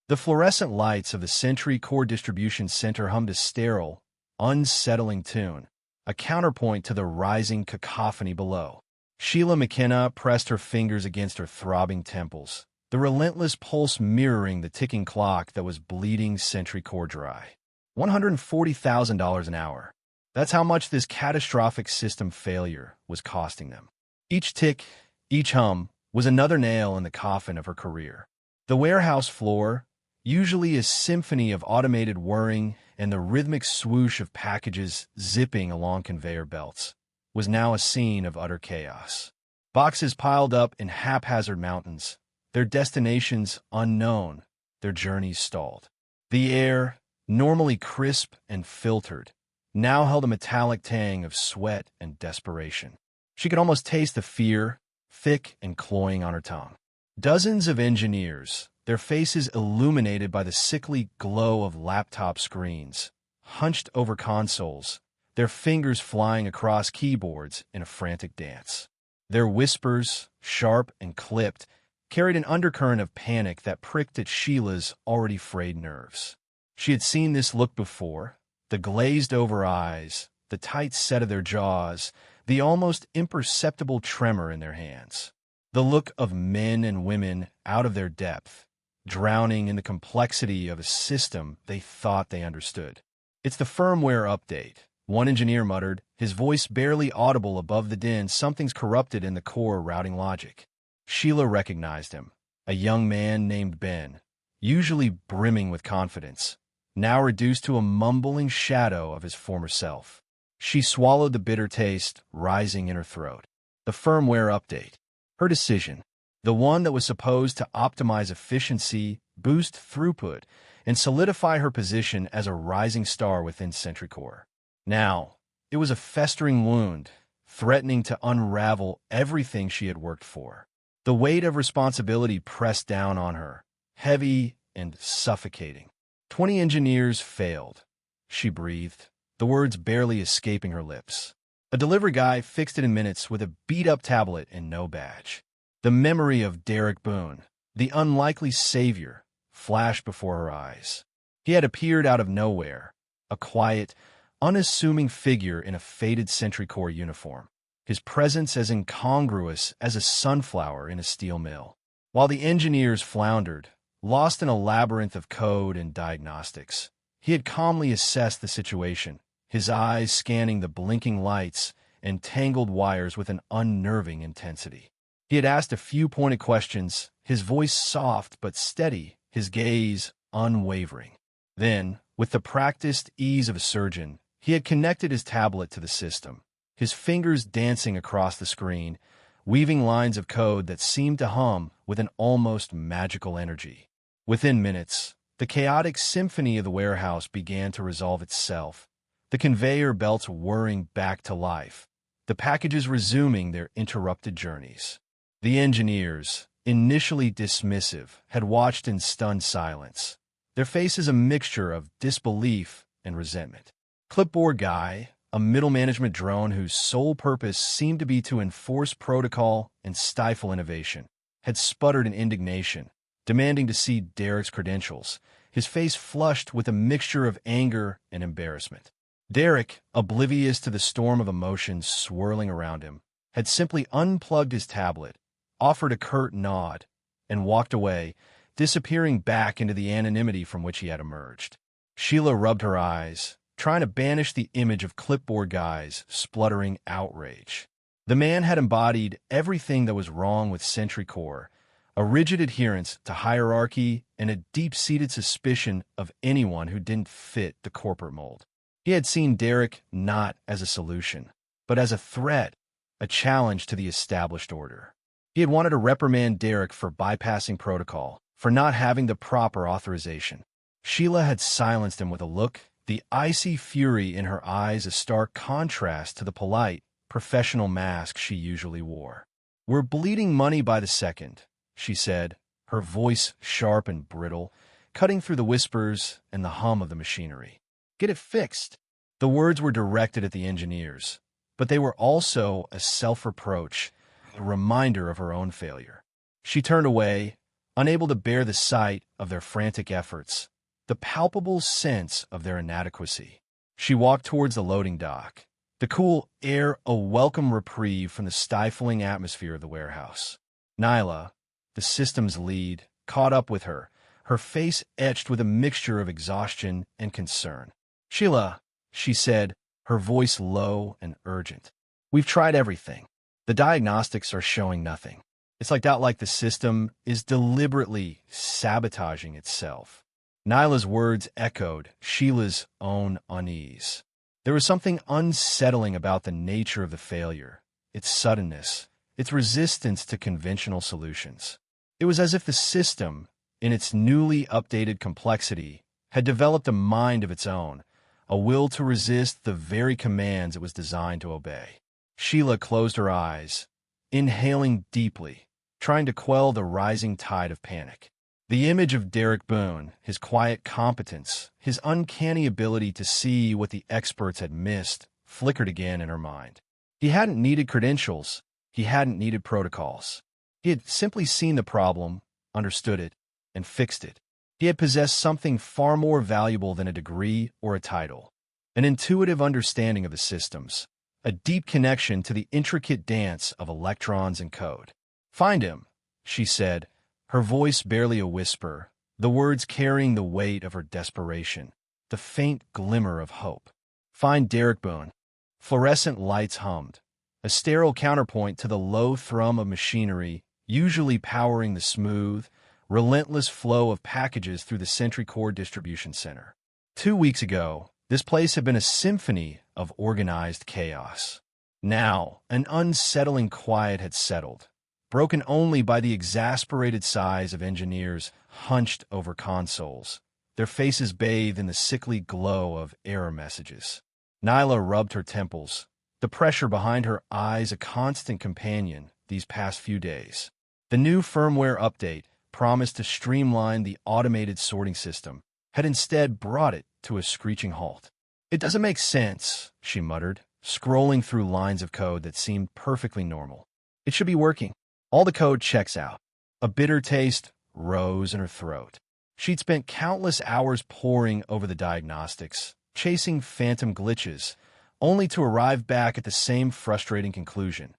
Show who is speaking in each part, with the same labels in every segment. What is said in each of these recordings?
Speaker 1: The fluorescent lights of the Sentry Corps distribution center hummed a sterile, unsettling tune, a counterpoint to the rising cacophony below. Sheila McKenna pressed her fingers against her throbbing temples, the relentless pulse mirroring the ticking clock that was bleeding Sentry Corps dry. $140,000 an hour. That's how much this catastrophic system failure was costing them. Each tick, each hum, was another nail in the coffin of her career. The warehouse floor, usually a symphony of automated whirring and the rhythmic swoosh of packages zipping along conveyor belts, was now a scene of utter chaos. Boxes piled up in haphazard mountains, their destinations unknown, their journeys stalled. The air, normally crisp and filtered, now held a metallic tang of sweat and desperation. She could almost taste the fear, thick and cloying on her tongue. Dozens of engineers, their faces illuminated by the sickly glow of laptop screens, hunched over consoles, their fingers flying across keyboards in a frantic dance. Their whispers, sharp and clipped, carried an undercurrent of panic that pricked at Sheila's already frayed nerves. She had seen this look before, the glazed-over eyes, the tight set of their jaws, the almost imperceptible tremor in their hands. The look of men and women out of their depth, drowning in the complexity of a system they thought they understood. "It's the firmware update," one engineer muttered, his voice barely audible above the din. "Something's corrupted in the core routing logic." Sheila recognized him, a young man named Ben, usually brimming with confidence, now reduced to a mumbling shadow of his former self. She swallowed the bitter taste rising in her throat. The firmware update. Her decision, the one that was supposed to optimize efficiency, boost throughput, and solidify her position as a rising star within Sentry Corps. Now, it was a festering wound, threatening to unravel everything she had worked for. The weight of responsibility pressed down on her, heavy and suffocating. 20 engineers failed, she breathed, the words barely escaping her lips. A delivery guy fixed it in minutes with a beat-up tablet and no badge. The memory of Derek Boon, the unlikely savior, flashed before her eyes. He had appeared out of nowhere, a quiet, unassuming figure in a faded Sentry Corps uniform, his presence as incongruous as a sunflower in a steel mill. While the engineers floundered, lost in a labyrinth of code and diagnostics, he had calmly assessed the situation, his eyes scanning the blinking lights and tangled wires with an unnerving intensity. He had asked a few pointed questions, his voice soft but steady, his gaze unwavering. Then, with the practiced ease of a surgeon, he had connected his tablet to the system, his fingers dancing across the screen, weaving lines of code that seemed to hum with an almost magical energy. Within minutes, the chaotic symphony of the warehouse began to resolve itself, the conveyor belts whirring back to life, the packages resuming their interrupted journeys. The engineers, initially dismissive, had watched in stunned silence, their faces a mixture of disbelief and resentment. Clipboard Guy, a middle management drone whose sole purpose seemed to be to enforce protocol and stifle innovation, had sputtered in indignation, demanding to see Derek's credentials, his face flushed with a mixture of anger and embarrassment. Derek, oblivious to the storm of emotions swirling around him, had simply unplugged his tablet, offered a curt nod, and walked away, disappearing back into the anonymity from which he had emerged. Sheila rubbed her eyes, trying to banish the image of Clipboard Guy's spluttering outrage. The man had embodied everything that was wrong with Sentry Corps, a rigid adherence to hierarchy and a deep-seated suspicion of anyone who didn't fit the corporate mold. He had seen Derek not as a solution, but as a threat, a challenge to the established order. He had wanted to reprimand Derek for bypassing protocol, for not having the proper authorization. Sheila had silenced him with a look, the icy fury in her eyes a stark contrast to the polite, professional mask she usually wore. "We're bleeding money by the second," she said, her voice sharp and brittle, cutting through the whispers and the hum of the machinery. "Get it fixed." The words were directed at the engineers, but they were also a self-reproach, a reminder of her own failure. She turned away, unable to bear the sight of their frantic efforts, the palpable sense of their inadequacy. She walked towards the loading dock, the cool air a welcome reprieve from the stifling atmosphere of the warehouse. Nyla, the system's lead, caught up with her, her face etched with a mixture of exhaustion and concern. "Sheila," she said, her voice low and urgent. "We've tried everything. The diagnostics are showing nothing. It's like the system is deliberately sabotaging itself." Nyla's words echoed Sheila's own unease. There was something unsettling about the nature of the failure, its suddenness, its resistance to conventional solutions. It was as if the system, in its newly updated complexity, had developed a mind of its own, a will to resist the very commands it was designed to obey. Sheila closed her eyes, inhaling deeply, trying to quell the rising tide of panic. The image of Derek Boon, his quiet competence, his uncanny ability to see what the experts had missed, flickered again in her mind. He hadn't needed credentials. He hadn't needed protocols. He had simply seen the problem, understood it, and fixed it. He had possessed something far more valuable than a degree or a title, an intuitive understanding of the systems, a deep connection to the intricate dance of electrons and code. "Find him," she said, her voice barely a whisper, the words carrying the weight of her desperation, the faint glimmer of hope. "Find Derek Boon." Fluorescent lights hummed, a sterile counterpoint to the low thrum of machinery usually powering the smooth, relentless flow of packages through the Sentry Corps distribution center. 2 weeks ago, this place had been a symphony of organized chaos. Now, an unsettling quiet had settled, broken only by the exasperated sighs of engineers hunched over consoles, their faces bathed in the sickly glow of error messages. Nyla rubbed her temples, the pressure behind her eyes a constant companion these past few days. The new firmware update, promised to streamline the automated sorting system, had instead brought it to a screeching halt. "It doesn't make sense," she muttered, scrolling through lines of code that seemed perfectly normal. "It should be working. All the code checks out." A bitter taste rose in her throat. She'd spent countless hours poring over the diagnostics, chasing phantom glitches, only to arrive back at the same frustrating conclusion.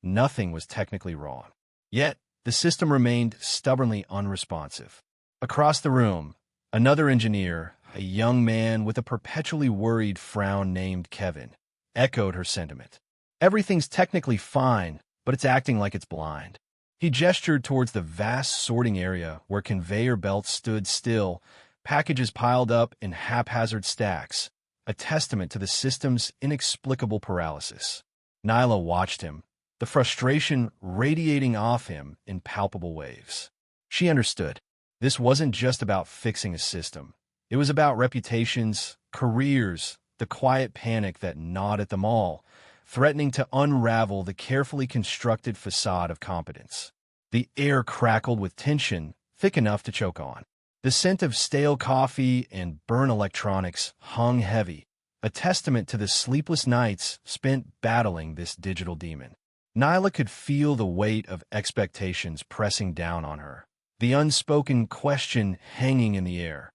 Speaker 1: Nothing was technically wrong. Yet, the system remained stubbornly unresponsive. Across the room, another engineer, a young man with a perpetually worried frown named Kevin, echoed her sentiment. "Everything's technically fine, but it's acting like it's blind." He gestured towards the vast sorting area where conveyor belts stood still, packages piled up in haphazard stacks, a testament to the system's inexplicable paralysis. Nyla watched him, the frustration radiating off him in palpable waves. She understood. This wasn't just about fixing a system. It was about reputations, careers, the quiet panic that gnawed at them all, threatening to unravel the carefully constructed facade of competence. The air crackled with tension, thick enough to choke on. The scent of stale coffee and burnt electronics hung heavy, a testament to the sleepless nights spent battling this digital demon. Nyla could feel the weight of expectations pressing down on her, the unspoken question hanging in the air.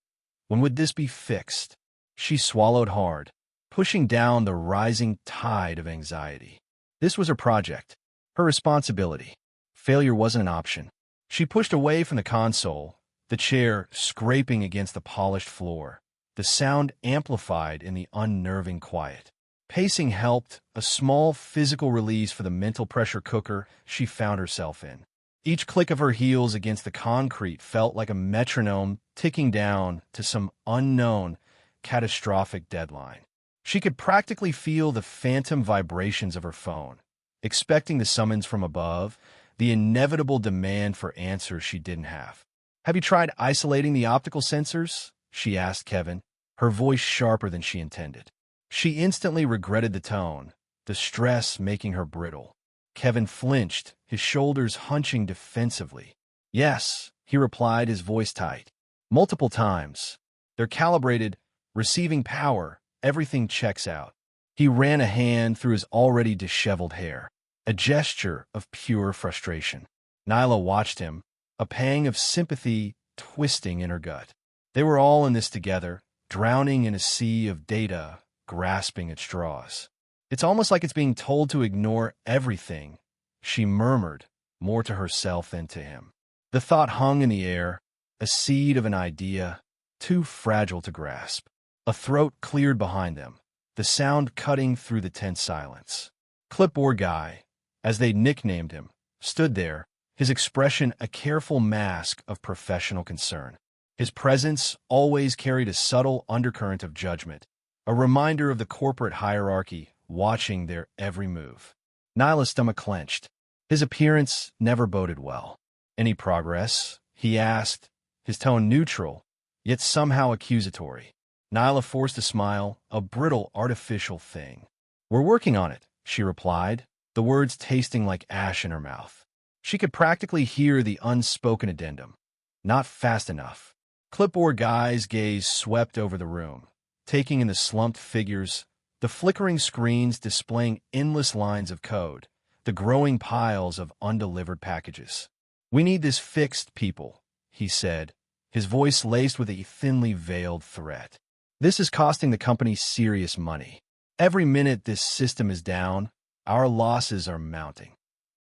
Speaker 1: When would this be fixed? She swallowed hard, pushing down the rising tide of anxiety. This was her project, her responsibility. Failure wasn't an option. She pushed away from the console, the chair scraping against the polished floor, the sound amplified in the unnerving quiet. Pacing helped, a small physical release for the mental pressure cooker she found herself in. Each click of her heels against the concrete felt like a metronome ticking down to some unknown, catastrophic deadline. She could practically feel the phantom vibrations of her phone, expecting the summons from above, the inevitable demand for answers she didn't have. "Have you tried isolating the optical sensors?" she asked Kevin, her voice sharper than she intended. She instantly regretted the tone, the stress making her brittle. Kevin flinched, his shoulders hunching defensively. "Yes," he replied, his voice tight. "Multiple times. They're calibrated, receiving power, everything checks out." He ran a hand through his already disheveled hair, a gesture of pure frustration. Nyla watched him, a pang of sympathy twisting in her gut. They were all in this together, drowning in a sea of data, grasping at straws. It's almost like it's being told to ignore everything, she murmured, more to herself than to him. The thought hung in the air, a seed of an idea, too fragile to grasp. A throat cleared behind them, the sound cutting through the tense silence. Clipboard Guy, as they nicknamed him, stood there, his expression a careful mask of professional concern. His presence always carried a subtle undercurrent of judgment, a reminder of the corporate hierarchy watching their every move. Nyla's stomach clenched. His appearance never boded well. "Any progress?" he asked, his tone neutral, yet somehow accusatory. Nyla forced a smile, a brittle, artificial thing. "We're working on it," she replied, the words tasting like ash in her mouth. She could practically hear the unspoken addendum. "Not fast enough." Clipboard Guy's gaze swept over the room, taking in the slumped figures, the flickering screens displaying endless lines of code, the growing piles of undelivered packages. "We need this fixed, people," he said, his voice laced with a thinly veiled threat. "This is costing the company serious money. Every minute this system is down, our losses are mounting."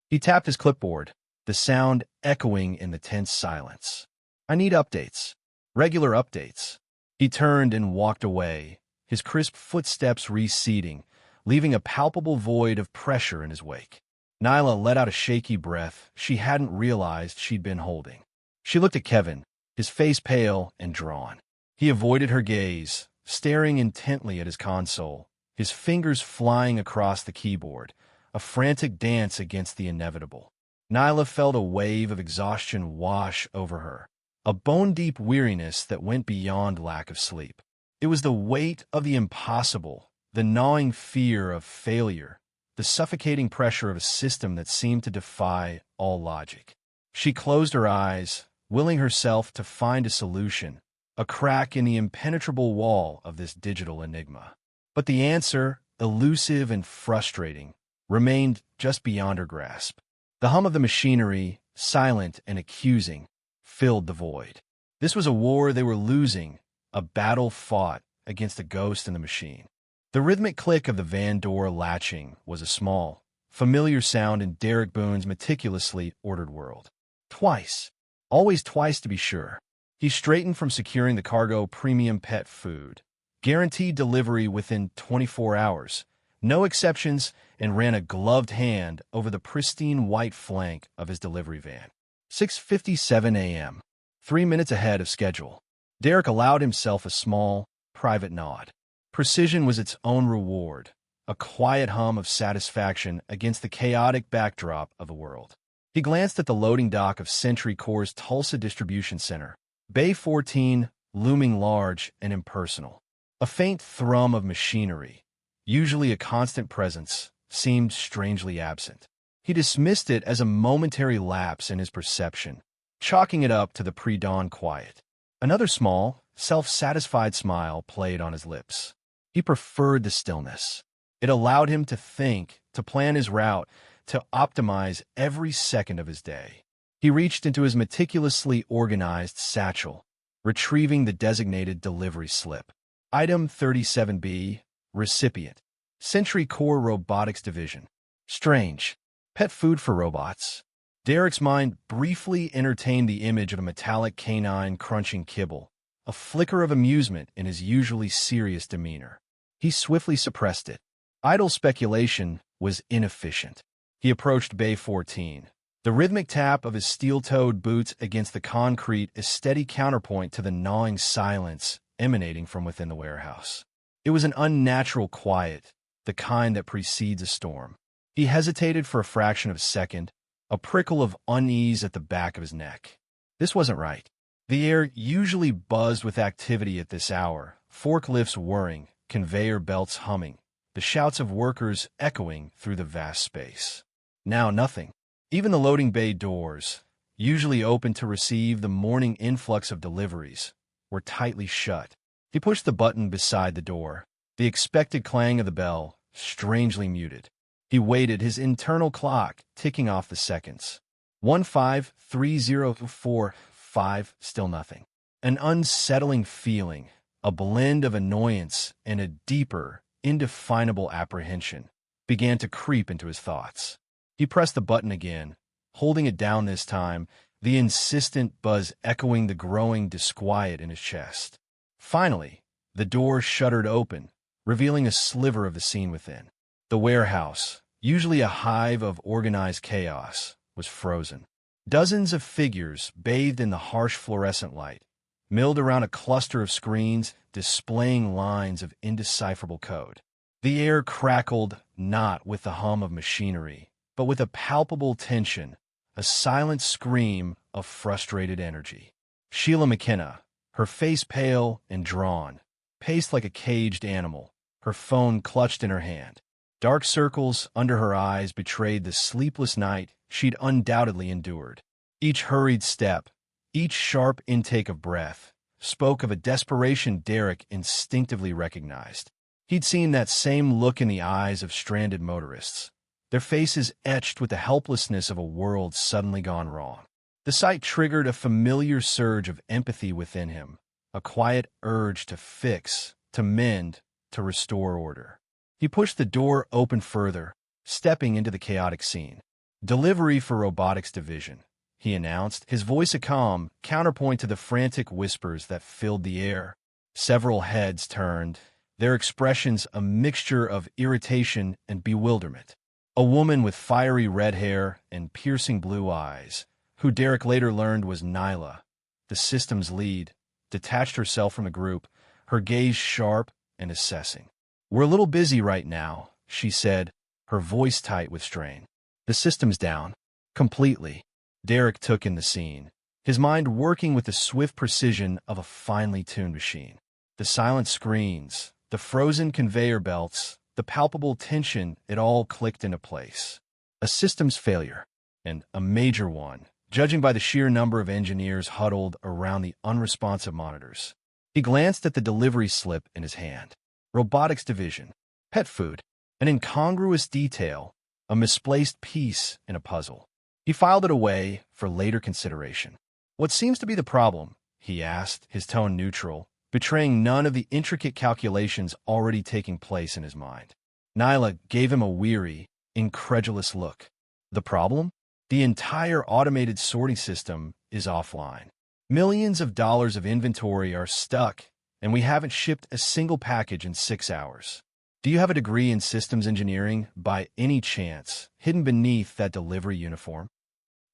Speaker 1: He tapped his clipboard, the sound echoing in the tense silence. "I need updates. Regular updates." He turned and walked away, his crisp footsteps receding, leaving a palpable void of pressure in his wake. Nyla let out a shaky breath she hadn't realized she'd been holding. She looked at Kevin, his face pale and drawn. He avoided her gaze, staring intently at his console, his fingers flying across the keyboard, a frantic dance against the inevitable. Nyla felt a wave of exhaustion wash over her, a bone-deep weariness that went beyond lack of sleep. It was the weight of the impossible, the gnawing fear of failure, the suffocating pressure of a system that seemed to defy all logic. She closed her eyes, willing herself to find a solution, a crack in the impenetrable wall of this digital enigma. But the answer, elusive and frustrating, remained just beyond her grasp. The hum of the machinery, silent and accusing, filled the void. This was a war they were losing, a battle fought against a ghost in the machine. The rhythmic click of the van door latching was a small, familiar sound in Derek Boon's meticulously ordered world. Twice. Always twice to be sure. He straightened from securing the cargo premium pet food, guaranteed delivery within 24 hours, no exceptions, and ran a gloved hand over the pristine white flank of his delivery van. 6:57 a.m., 3 minutes ahead of schedule. Derek allowed himself a small, private nod. Precision was its own reward, a quiet hum of satisfaction against the chaotic backdrop of the world. He glanced at the loading dock of Sentry Corps' Tulsa Distribution Center, Bay 14 looming large and impersonal. A faint thrum of machinery, usually a constant presence, seemed strangely absent. He dismissed it as a momentary lapse in his perception, chalking it up to the pre-dawn quiet. Another small, self-satisfied smile played on his lips. He preferred the stillness. It allowed him to think, to plan his route, to optimize every second of his day. He reached into his meticulously organized satchel, retrieving the designated delivery slip. Item 37B, recipient, Sentry Corps Robotics Division. Strange. Pet food for robots. Derek's mind briefly entertained the image of a metallic canine crunching kibble, a flicker of amusement in his usually serious demeanor. He swiftly suppressed it. Idle speculation was inefficient. He approached Bay 14. The rhythmic tap of his steel-toed boots against the concrete a steady counterpoint to the gnawing silence emanating from within the warehouse. It was an unnatural quiet, the kind that precedes a storm. He hesitated for a fraction of a second, a prickle of unease at the back of his neck. This wasn't right. The air usually buzzed with activity at this hour, forklifts whirring, conveyor belts humming, the shouts of workers echoing through the vast space. Now nothing. Even the loading bay doors, usually open to receive the morning influx of deliveries, were tightly shut. He pushed the button beside the door, the expected clang of the bell strangely muted. He waited, his internal clock ticking off the seconds. 153045, still nothing. An unsettling feeling, a blend of annoyance and a deeper, indefinable apprehension, began to creep into his thoughts. He pressed the button again, holding it down this time, the insistent buzz echoing the growing disquiet in his chest. Finally, the door shuddered open, revealing a sliver of the scene within. The warehouse, usually a hive of organized chaos, was frozen. Dozens of figures, bathed in the harsh fluorescent light, milled around a cluster of screens displaying lines of indecipherable code. The air crackled not with the hum of machinery, but with a palpable tension, a silent scream of frustrated energy. Sheila McKenna, her face pale and drawn, paced like a caged animal, her phone clutched in her hand. Dark circles under her eyes betrayed the sleepless night she'd undoubtedly endured. Each hurried step, each sharp intake of breath, spoke of a desperation Derek instinctively recognized. He'd seen that same look in the eyes of stranded motorists, their faces etched with the helplessness of a world suddenly gone wrong. The sight triggered a familiar surge of empathy within him, a quiet urge to fix, to mend, to restore order. He pushed the door open further, stepping into the chaotic scene. "Delivery for Robotics Division," he announced, his voice a calm counterpoint to the frantic whispers that filled the air. Several heads turned, their expressions a mixture of irritation and bewilderment. A woman with fiery red hair and piercing blue eyes, who Derek later learned was Nyla, the system's lead, detached herself from the group, her gaze sharp and assessing. "We're a little busy right now," she said, her voice tight with strain. "The system's down. Completely." Derek took in the scene, his mind working with the swift precision of a finely tuned machine. The silent screens, the frozen conveyor belts, the palpable tension, it all clicked into place. A systems failure, and a major one, judging by the sheer number of engineers huddled around the unresponsive monitors. He glanced at the delivery slip in his hand. Robotics Division, pet food, an incongruous detail, a misplaced piece in a puzzle. He filed it away for later consideration. "What seems to be the problem?" he asked, his tone neutral, betraying none of the intricate calculations already taking place in his mind. Nyla gave him a weary, incredulous look. "The problem? The entire automated sorting system is offline. Millions of dollars of inventory are stuck, and we haven't shipped a single package in 6 hours. Do you have a degree in systems engineering, by any chance, hidden beneath that delivery uniform?"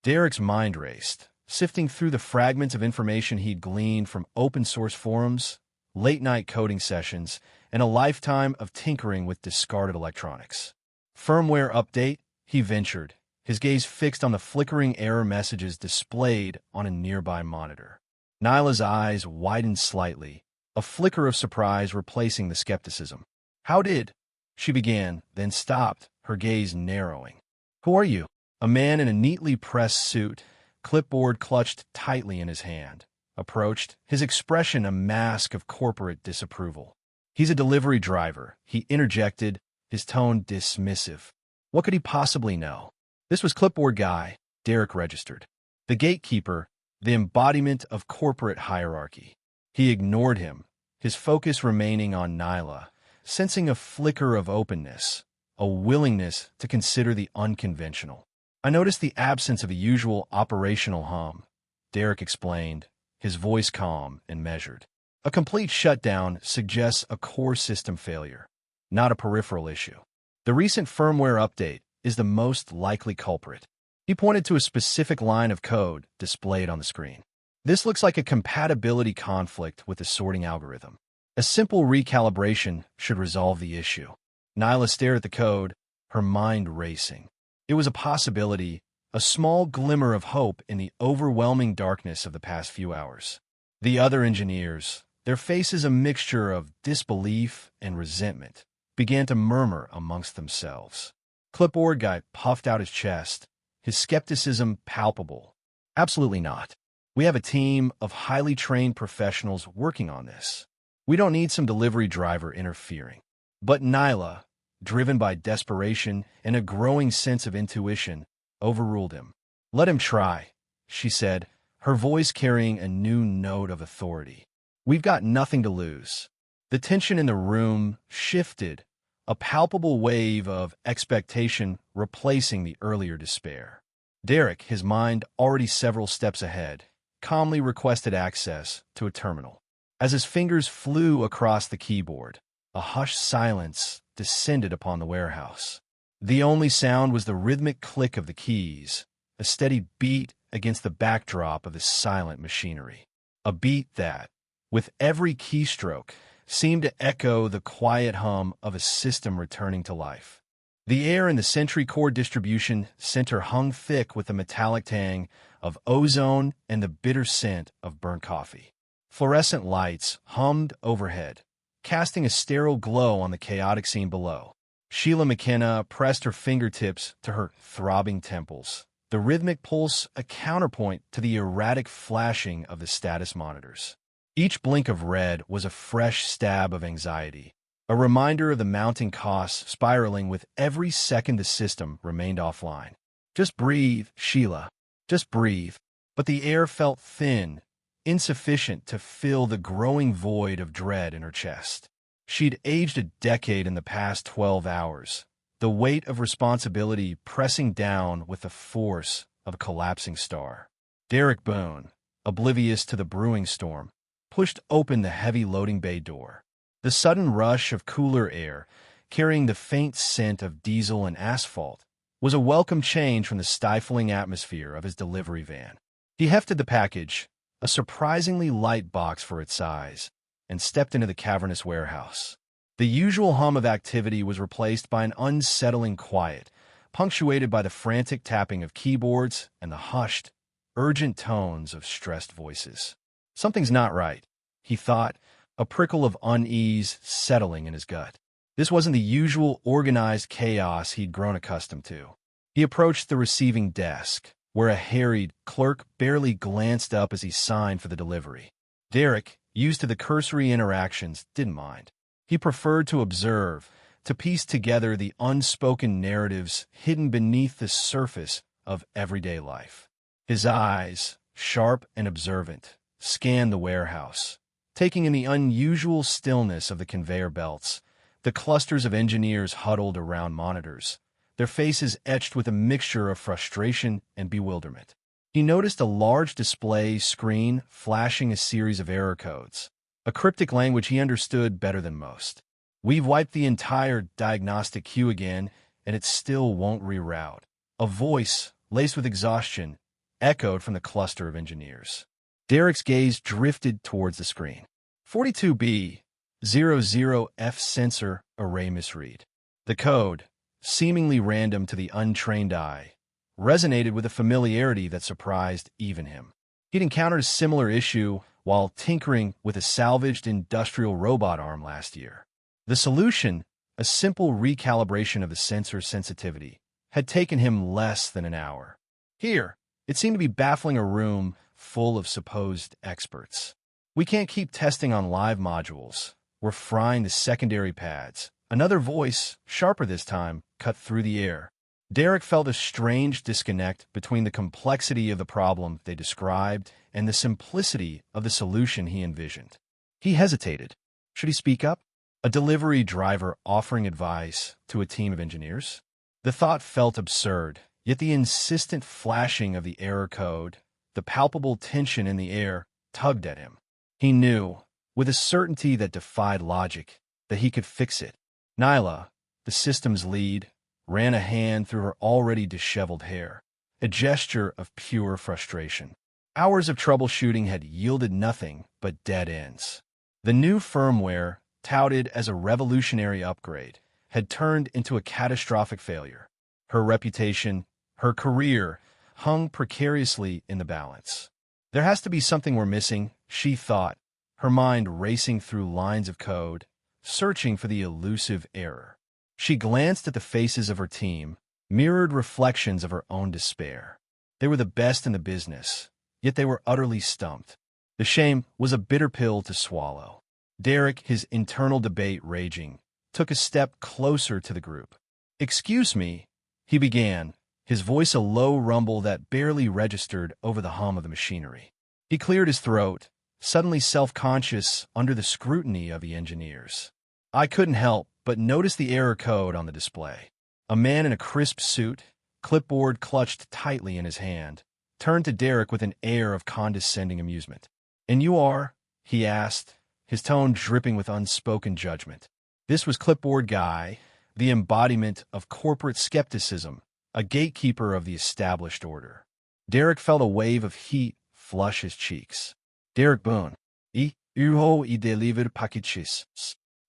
Speaker 1: Derek's mind raced, sifting through the fragments of information he'd gleaned from open-source forums, late-night coding sessions, and a lifetime of tinkering with discarded electronics. "Firmware update," he ventured, his gaze fixed on the flickering error messages displayed on a nearby monitor. Nyla's eyes widened slightly, a flicker of surprise replacing the skepticism. "How did—" she began, then stopped, her gaze narrowing. "Who are you?" A man in a neatly pressed suit, clipboard clutched tightly in his hand, approached, his expression a mask of corporate disapproval. "He's a delivery driver," he interjected, his tone dismissive. What could he possibly know? This was Clipboard Guy, Derek registered. The gatekeeper, the embodiment of corporate hierarchy. He ignored him, his focus remaining on Nyla, sensing a flicker of openness, a willingness to consider the unconventional. "I noticed the absence of a usual operational hum," Derek explained, his voice calm and measured. "A complete shutdown suggests a core system failure, not a peripheral issue. The recent firmware update is the most likely culprit." He pointed to a specific line of code displayed on the screen. "This looks like a compatibility conflict with the sorting algorithm. A simple recalibration should resolve the issue." Nyla stared at the code, her mind racing. It was a possibility, a small glimmer of hope in the overwhelming darkness of the past few hours. The other engineers, their faces a mixture of disbelief and resentment, began to murmur amongst themselves. Clipboard Guy puffed out his chest, his skepticism palpable. "Absolutely not. We have a team of highly trained professionals working on this. We don't need some delivery driver interfering." But Nyla, driven by desperation and a growing sense of intuition, overruled him. "Let him try," she said, her voice carrying a new note of authority. "We've got nothing to lose." The tension in the room shifted, a palpable wave of expectation replacing the earlier despair. Derek, his mind already several steps ahead, calmly requested access to a terminal. As his fingers flew across the keyboard, a hushed silence descended upon the warehouse. The only sound was the rhythmic click of the keys, a steady beat against the backdrop of the silent machinery. A beat that, with every keystroke, seemed to echo the quiet hum of a system returning to life. The air in the Sentry Corps distribution center hung thick with the metallic tang of ozone and the bitter scent of burnt coffee. Fluorescent lights hummed overhead, casting a sterile glow on the chaotic scene below. Sheila McKenna pressed her fingertips to her throbbing temples, the rhythmic pulse a counterpoint to the erratic flashing of the status monitors. Each blink of red was a fresh stab of anxiety, a reminder of the mounting costs spiraling with every second the system remained offline. "Just breathe, Sheila. Just breathe." But the air felt thin, insufficient to fill the growing void of dread in her chest. She'd aged a decade in the past 12 hours, the weight of responsibility pressing down with the force of a collapsing star. Derek Boon, oblivious to the brewing storm, pushed open the heavy loading bay door. The sudden rush of cooler air, carrying the faint scent of diesel and asphalt, was a welcome change from the stifling atmosphere of his delivery van. He hefted the package, a surprisingly light box for its size, and stepped into the cavernous warehouse. The usual hum of activity was replaced by an unsettling quiet, punctuated by the frantic tapping of keyboards and the hushed, urgent tones of stressed voices. Something's not right, he thought, a prickle of unease settling in his gut. This wasn't the usual organized chaos he'd grown accustomed to. He approached the receiving desk, where a harried clerk barely glanced up as he signed for the delivery. Derek, used to the cursory interactions, didn't mind. He preferred to observe, to piece together the unspoken narratives hidden beneath the surface of everyday life. His eyes, sharp and observant, scanned the warehouse, taking in the unusual stillness of the conveyor belts, the clusters of engineers huddled around monitors, their faces etched with a mixture of frustration and bewilderment. He noticed a large display screen flashing a series of error codes, a cryptic language he understood better than most. "We've wiped the entire diagnostic queue again, and it still won't reroute." A voice, laced with exhaustion, echoed from the cluster of engineers. Derek's gaze drifted towards the screen. 42B, 00F sensor array misread. The code, seemingly random to the untrained eye, resonated with a familiarity that surprised even him. He'd encountered a similar issue while tinkering with a salvaged industrial robot arm last year. The solution, a simple recalibration of the sensor's sensitivity, had taken him less than an hour. Here, it seemed to be baffling a room full of supposed experts. "We can't keep testing on live modules. We're frying the secondary pads." Another voice, sharper this time, cut through the air. Derek felt a strange disconnect between the complexity of the problem they described and the simplicity of the solution he envisioned. He hesitated. Should he speak up? A delivery driver offering advice to a team of engineers? The thought felt absurd, yet the insistent flashing of the error code, the palpable tension in the air, tugged at him. He knew, with a certainty that defied logic, that he could fix it. Nyla, the system's lead, ran a hand through her already disheveled hair, a gesture of pure frustration. Hours of troubleshooting had yielded nothing but dead ends. The new firmware, touted as a revolutionary upgrade, had turned into a catastrophic failure. Her reputation, her career, hung precariously in the balance. There has to be something we're missing, she thought, her mind racing through lines of code, searching for the elusive error. She glanced at the faces of her team, mirrored reflections of her own despair. They were the best in the business, yet they were utterly stumped. The shame was a bitter pill to swallow. Derek, his internal debate raging, took a step closer to the group. "Excuse me," he began, his voice a low rumble that barely registered over the hum of the machinery. He cleared his throat, suddenly self-conscious under the scrutiny of the engineers. I couldn't help but notice the error code on the display. A man in a crisp suit, clipboard clutched tightly in his hand, turned to Derek with an air of condescending amusement. "And you are?" he asked, his tone dripping with unspoken judgment. This was Clipboard Guy, the embodiment of corporate skepticism, a gatekeeper of the established order. Derek felt a wave of heat flush his cheeks. Derek Boon. I delivered packages.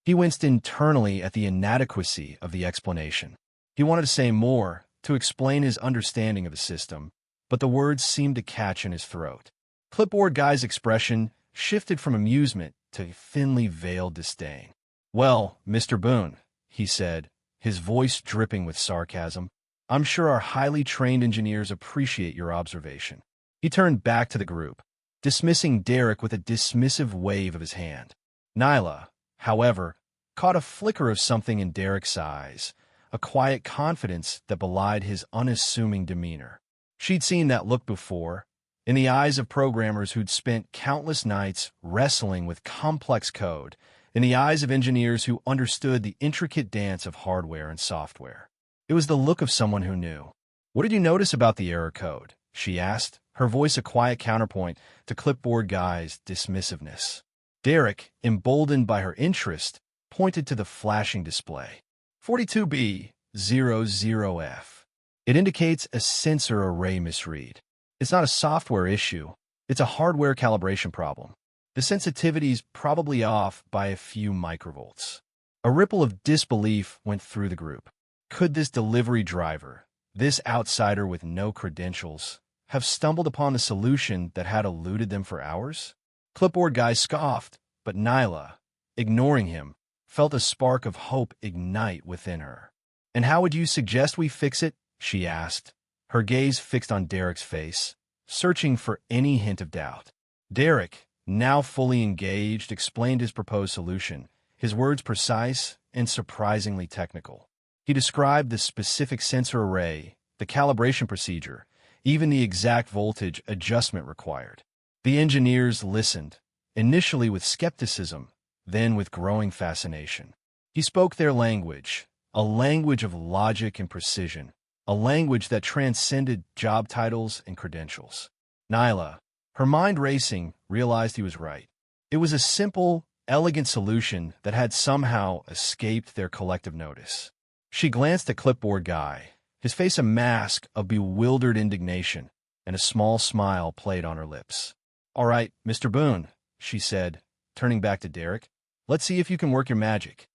Speaker 1: He winced internally at the inadequacy of the explanation. He wanted to say more, to explain his understanding of the system, but the words seemed to catch in his throat. Clipboard Guy's expression shifted from amusement to thinly veiled disdain. "Well, Mr. Boon," he said, his voice dripping with sarcasm, "I'm sure our highly trained engineers appreciate your observation." He turned back to the group, dismissing Derek with a dismissive wave of his hand. Nyla, however, caught a flicker of something in Derek's eyes, a quiet confidence that belied his unassuming demeanor. She'd seen that look before, in the eyes of programmers who'd spent countless nights wrestling with complex code, in the eyes of engineers who understood the intricate dance of hardware and software. It was the look of someone who knew. "What did you notice about the error code?" she asked, her voice a quiet counterpoint to Clipboard Guy's dismissiveness. Derek, emboldened by her interest, pointed to the flashing display. 42B00F. It indicates a sensor array misread. It's not a software issue. It's a hardware calibration problem. The sensitivity's probably off by a few microvolts. A ripple of disbelief went through the group. Could this delivery driver, this outsider with no credentials, have stumbled upon the solution that had eluded them for hours? Clipboard Guy scoffed, but Nyla, ignoring him, felt a spark of hope ignite within her. "And how would you suggest we fix it?" she asked, her gaze fixed on Derek's face, searching for any hint of doubt. Derek, now fully engaged, explained his proposed solution, his words precise and surprisingly technical. He described the specific sensor array, the calibration procedure, even the exact voltage adjustment required. The engineers listened, initially with skepticism, then with growing fascination. He spoke their language, a language of logic and precision, a language that transcended job titles and credentials. Nyla, her mind racing, realized he was right. It was a simple, elegant solution that had somehow escaped their collective notice. She glanced at Clipboard Guy, his face a mask of bewildered indignation, and a small smile played on her lips. "All right, Mr. Boon," she said, turning back to Derek, "let's see if you can work your magic."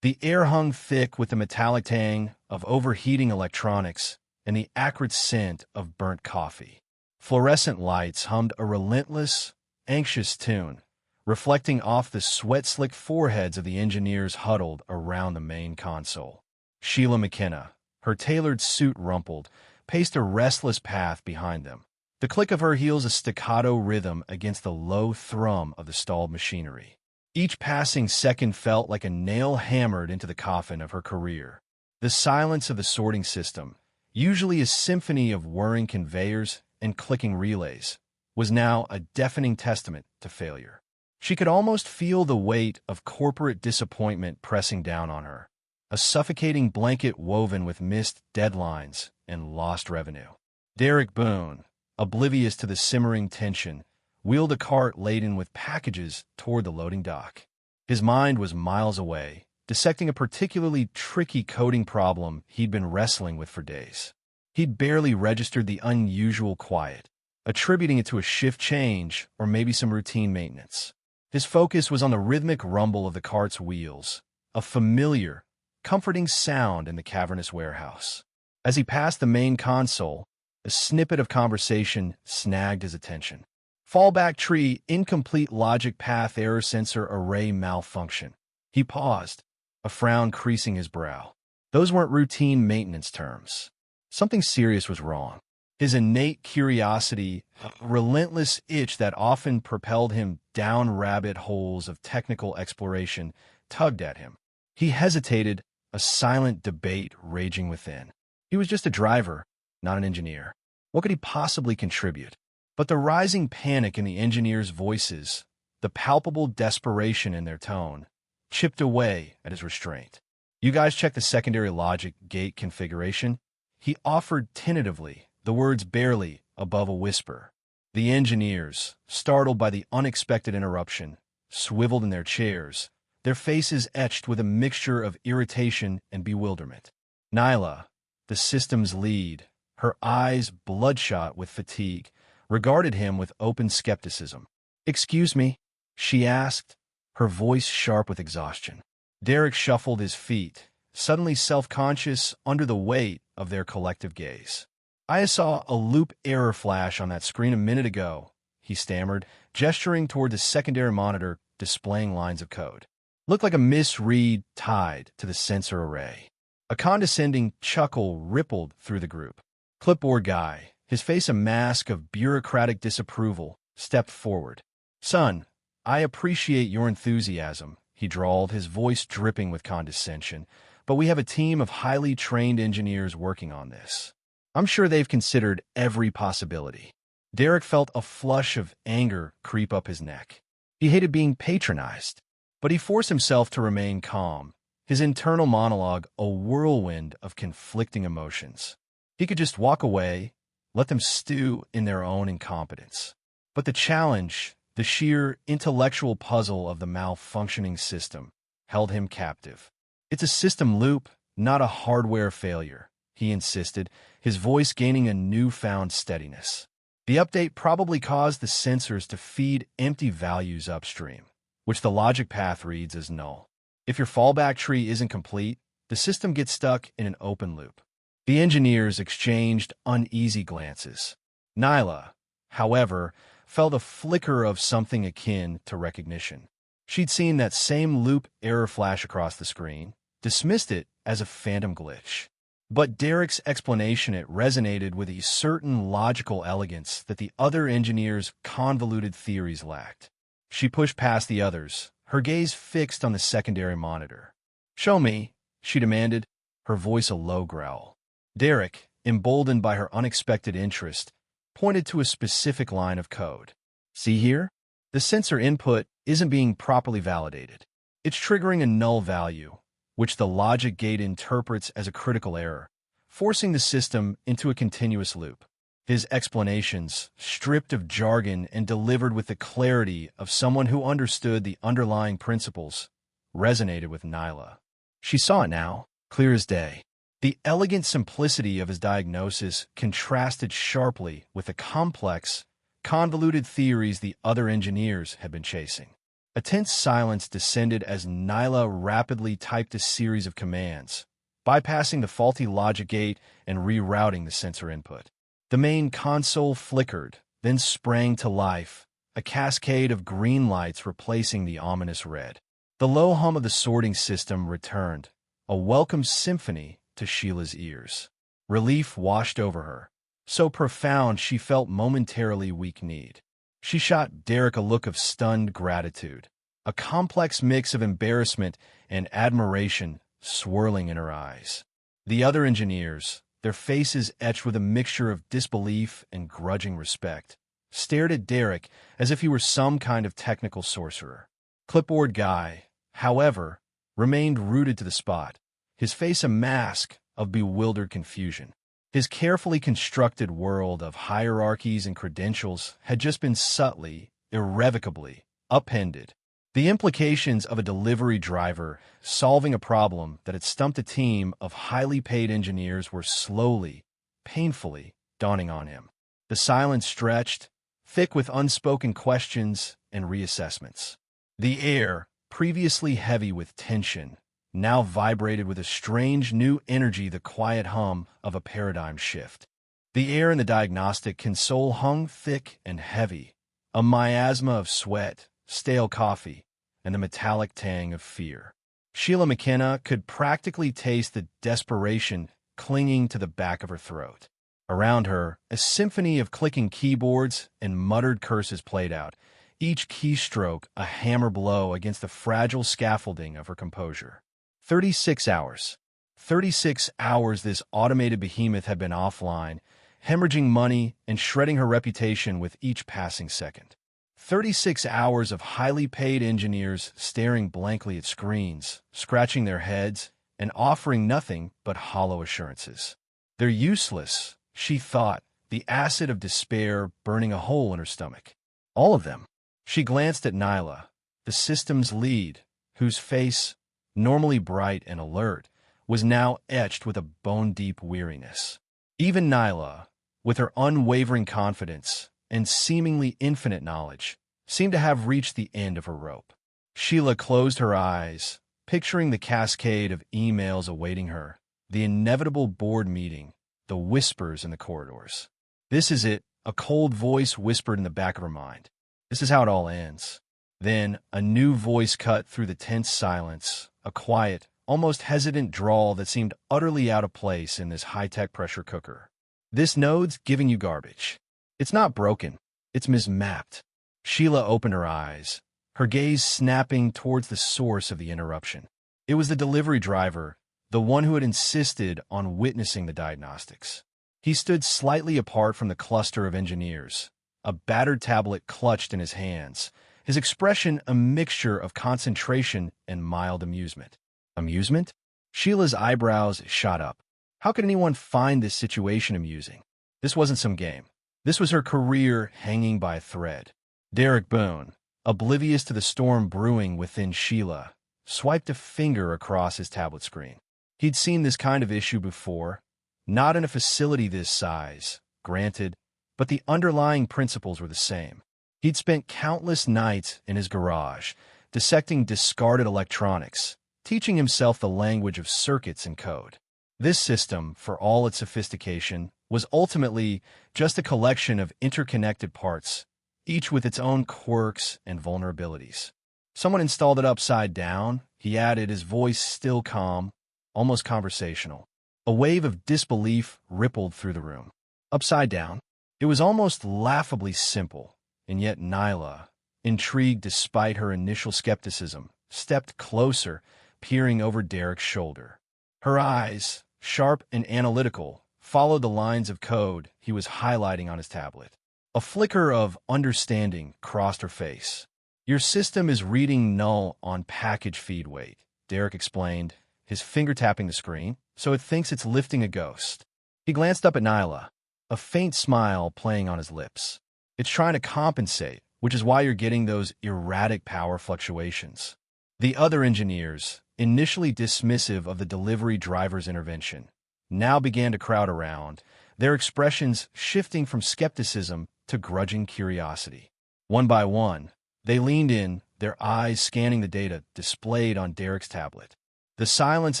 Speaker 1: The air hung thick with the metallic tang of overheating electronics and the acrid scent of burnt coffee. Fluorescent lights hummed a relentless, anxious tune, reflecting off the sweat-slicked foreheads of the engineers huddled around the main console. Sheila McKenna, her tailored suit rumpled, paced a restless path behind them, the click of her heels a staccato rhythm against the low thrum of the stalled machinery. Each passing second felt like a nail hammered into the coffin of her career. The silence of the sorting system, usually a symphony of whirring conveyors and clicking relays, was now a deafening testament to failure. She could almost feel the weight of corporate disappointment pressing down on her, a suffocating blanket woven with missed deadlines and lost revenue. Derek Boon, oblivious to the simmering tension, wheeled a cart laden with packages toward the loading dock. His mind was miles away, dissecting a particularly tricky coding problem he'd been wrestling with for days. He'd barely registered the unusual quiet, attributing it to a shift change or maybe some routine maintenance. His focus was on the rhythmic rumble of the cart's wheels, a familiar, comforting sound in the cavernous warehouse. As he passed the main console, a snippet of conversation snagged his attention. "Fallback tree, incomplete logic path error sensor array malfunction." He paused, a frown creasing his brow. Those weren't routine maintenance terms. Something serious was wrong. His innate curiosity, a relentless itch that often propelled him down rabbit holes of technical exploration, tugged at him. He hesitated, a silent debate raging within. He was just a driver, not an engineer. What could he possibly contribute? But the rising panic in the engineers' voices, the palpable desperation in their tone, chipped away at his restraint. You guys check the secondary logic gate configuration? He offered tentatively, the words barely above a whisper. The engineers, startled by the unexpected interruption, swiveled in their chairs, their faces etched with a mixture of irritation and bewilderment. Nyla, the system's lead, her eyes bloodshot with fatigue, regarded him with open skepticism. "Excuse me?" she asked, her voice sharp with exhaustion. Derek shuffled his feet, suddenly self-conscious under the weight of their collective gaze. "I saw a loop error flash on that screen a minute ago," he stammered, gesturing toward the secondary monitor displaying lines of code. "Looked like a misread tied to the sensor array." A condescending chuckle rippled through the group. Clipboard guy, his face a mask of bureaucratic disapproval, stepped forward. "Son, I appreciate your enthusiasm," he drawled, his voice dripping with condescension, "but we have a team of highly trained engineers working on this. I'm sure they've considered every possibility." Derek felt a flush of anger creep up his neck. He hated being patronized, but he forced himself to remain calm, his internal monologue a whirlwind of conflicting emotions. He could just walk away, let them stew in their own incompetence. But the challenge, the sheer intellectual puzzle of the malfunctioning system, held him captive. "It's a system loop, not a hardware failure," he insisted, his voice gaining a newfound steadiness. "The update probably caused the sensors to feed empty values upstream, which the logic path reads as null. If your fallback tree isn't complete, the system gets stuck in an open loop." The engineers exchanged uneasy glances. Nyla, however, felt a flicker of something akin to recognition. She'd seen that same loop error flash across the screen, dismissed it as a phantom glitch. But Derek's explanation, it resonated with a certain logical elegance that the other engineers' convoluted theories lacked. She pushed past the others, her gaze fixed on the secondary monitor. "Show me," she demanded, her voice a low growl. Derek, emboldened by her unexpected interest, pointed to a specific line of code. "See here? The sensor input isn't being properly validated. It's triggering a null value, which the logic gate interprets as a critical error, forcing the system into a continuous loop." His explanations, stripped of jargon and delivered with the clarity of someone who understood the underlying principles, resonated with Nyla. She saw it now, clear as day. The elegant simplicity of his diagnosis contrasted sharply with the complex, convoluted theories the other engineers had been chasing. A tense silence descended as Nyla rapidly typed a series of commands, bypassing the faulty logic gate and rerouting the sensor input. The main console flickered, then sprang to life, a cascade of green lights replacing the ominous red. The low hum of the sorting system returned, a welcome symphony to Sheila's ears. Relief washed over her, so profound she felt momentarily weak-kneed. She shot Derek a look of stunned gratitude, a complex mix of embarrassment and admiration swirling in her eyes. The other engineers, their faces etched with a mixture of disbelief and grudging respect, stared at Derek as if he were some kind of technical sorcerer. Clipboard guy, however, remained rooted to the spot, his face a mask of bewildered confusion. His carefully constructed world of hierarchies and credentials had just been subtly, irrevocably, upended. The implications of a delivery driver solving a problem that had stumped a team of highly paid engineers were slowly, painfully dawning on him. The silence stretched, thick with unspoken questions and reassessments. The air, previously heavy with tension, now vibrated with a strange new energy, the quiet hum of a paradigm shift. The air in the diagnostic console hung thick and heavy, a miasma of sweat, stale coffee, and the metallic tang of fear. Sheila McKenna could practically taste the desperation clinging to the back of her throat. Around her, a symphony of clicking keyboards and muttered curses played out, each keystroke a hammer blow against the fragile scaffolding of her composure. 36 hours. 36 hours this automated behemoth had been offline, hemorrhaging money and shredding her reputation with each passing second. 36 hours of highly paid engineers staring blankly at screens, scratching their heads, and offering nothing but hollow assurances. They're useless, she thought, the acid of despair burning a hole in her stomach. All of them. She glanced at Nyla, the system's lead, whose face, normally bright and alert, was now etched with a bone-deep weariness. Even Nyla, with her unwavering confidence and seemingly infinite knowledge, seemed to have reached the end of her rope. Sheila closed her eyes, picturing the cascade of emails awaiting her, the inevitable board meeting, the whispers in the corridors. This is it, a cold voice whispered in the back of her mind. This is how it all ends. Then a new voice cut through the tense silence, a quiet, almost hesitant drawl that seemed utterly out of place in this high-tech pressure cooker. This node's giving you garbage. It's not broken. It's mismapped. Sheila opened her eyes, her gaze snapping towards the source of the interruption. It was the delivery driver, the one who had insisted on witnessing the diagnostics. He stood slightly apart from the cluster of engineers, a battered tablet clutched in his hands, his expression a mixture of concentration and mild amusement. Amusement? Sheila's eyebrows shot up. How could anyone find this situation amusing? This wasn't some game. This was her career hanging by a thread. Derek Boon, oblivious to the storm brewing within Sheila, swiped a finger across his tablet screen. He'd seen this kind of issue before, not in a facility this size, granted, but the underlying principles were the same. He'd spent countless nights in his garage, dissecting discarded electronics, teaching himself the language of circuits and code. This system, for all its sophistication, was ultimately just a collection of interconnected parts, each with its own quirks and vulnerabilities. Someone installed it upside down, he added, his voice still calm, almost conversational. A wave of disbelief rippled through the room. Upside down? It was almost laughably simple, and yet Nyla, intrigued despite her initial skepticism, stepped closer, peering over Derek's shoulder. Her eyes, sharp and analytical, followed the lines of code he was highlighting on his tablet. A flicker of understanding crossed her face. Your system is reading null on package feed weight, Derek explained, his finger tapping the screen, so it thinks it's lifting a ghost. He glanced up at Nyla, a faint smile playing on his lips. It's trying to compensate, which is why you're getting those erratic power fluctuations. The other engineers, initially dismissive of the delivery driver's intervention, now began to crowd around, their expressions shifting from skepticism to grudging curiosity. One by one, they leaned in, their eyes scanning the data displayed on Derek's tablet. The silence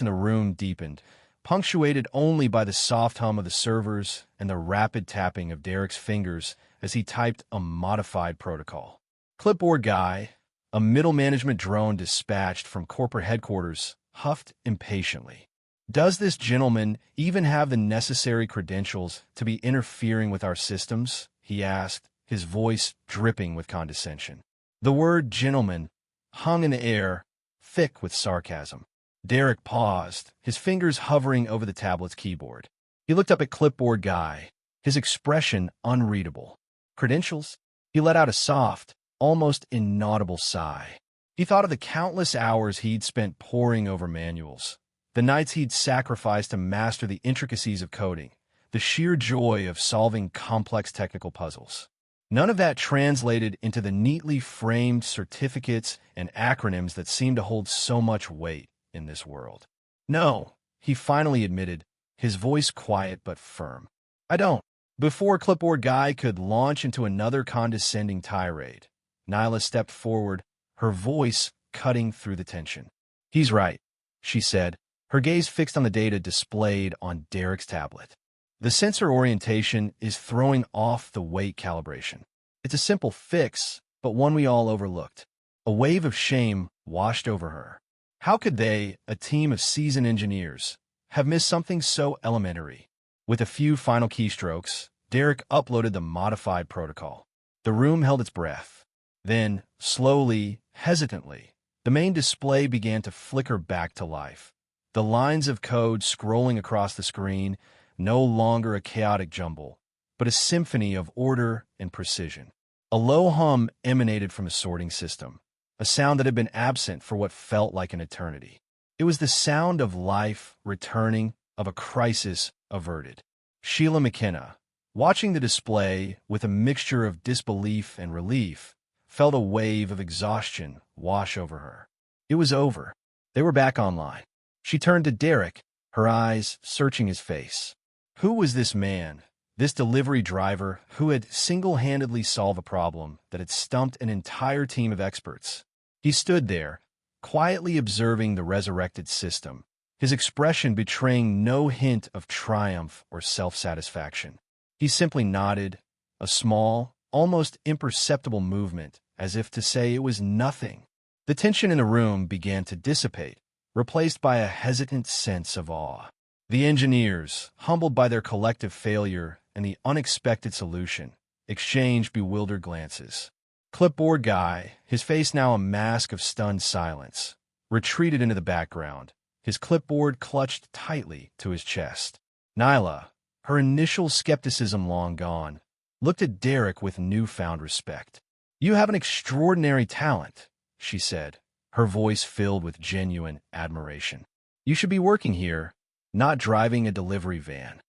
Speaker 1: in the room deepened, punctuated only by the soft hum of the servers and the rapid tapping of Derek's fingers as he typed a modified protocol. Clipboard guy, a middle management drone dispatched from corporate headquarters, huffed impatiently. Does this gentleman even have the necessary credentials to be interfering with our systems? He asked, his voice dripping with condescension. The word gentleman hung in the air, thick with sarcasm. Derek paused, his fingers hovering over the tablet's keyboard. He looked up at Clipboard Guy, his expression unreadable. Credentials? He let out a soft, almost inaudible sigh. He thought of the countless hours he'd spent poring over manuals, the nights he'd sacrificed to master the intricacies of coding, the sheer joy of solving complex technical puzzles. None of that translated into the neatly framed certificates and acronyms that seemed to hold so much weight in this world. No, he finally admitted, his voice quiet but firm. I don't. Before Clipboard Guy could launch into another condescending tirade, Nyla stepped forward, her voice cutting through the tension. He's right, she said, her gaze fixed on the data displayed on Derek's tablet. The sensor orientation is throwing off the weight calibration. It's a simple fix, but one we all overlooked. A wave of shame washed over her. How could they, a team of seasoned engineers, have missed something so elementary? With a few final keystrokes, Derek uploaded the modified protocol. The room held its breath. Then, slowly, hesitantly, the main display began to flicker back to life. The lines of code scrolling across the screen, no longer a chaotic jumble, but a symphony of order and precision. A low hum emanated from the sorting system, a sound that had been absent for what felt like an eternity. It was the sound of life returning, of a crisis averted. Sheila McKenna, watching the display with a mixture of disbelief and relief, felt a wave of exhaustion wash over her. It was over. They were back online. She turned to Derek, her eyes searching his face. Who was this man, this delivery driver who had single-handedly solved a problem that had stumped an entire team of experts? He stood there, quietly observing the resurrected system, his expression betraying no hint of triumph or self-satisfaction. He simply nodded, a small, almost imperceptible movement, as if to say it was nothing. The tension in the room began to dissipate, replaced by a hesitant sense of awe. The engineers, humbled by their collective failure and the unexpected solution, exchanged bewildered glances. Clipboard Guy, his face now a mask of stunned silence, retreated into the background, his clipboard clutched tightly to his chest. Nyla, her initial skepticism long gone, looked at Derek with newfound respect. "You have an extraordinary talent," she said, her voice filled with genuine admiration. "You should be working here, not driving a delivery van."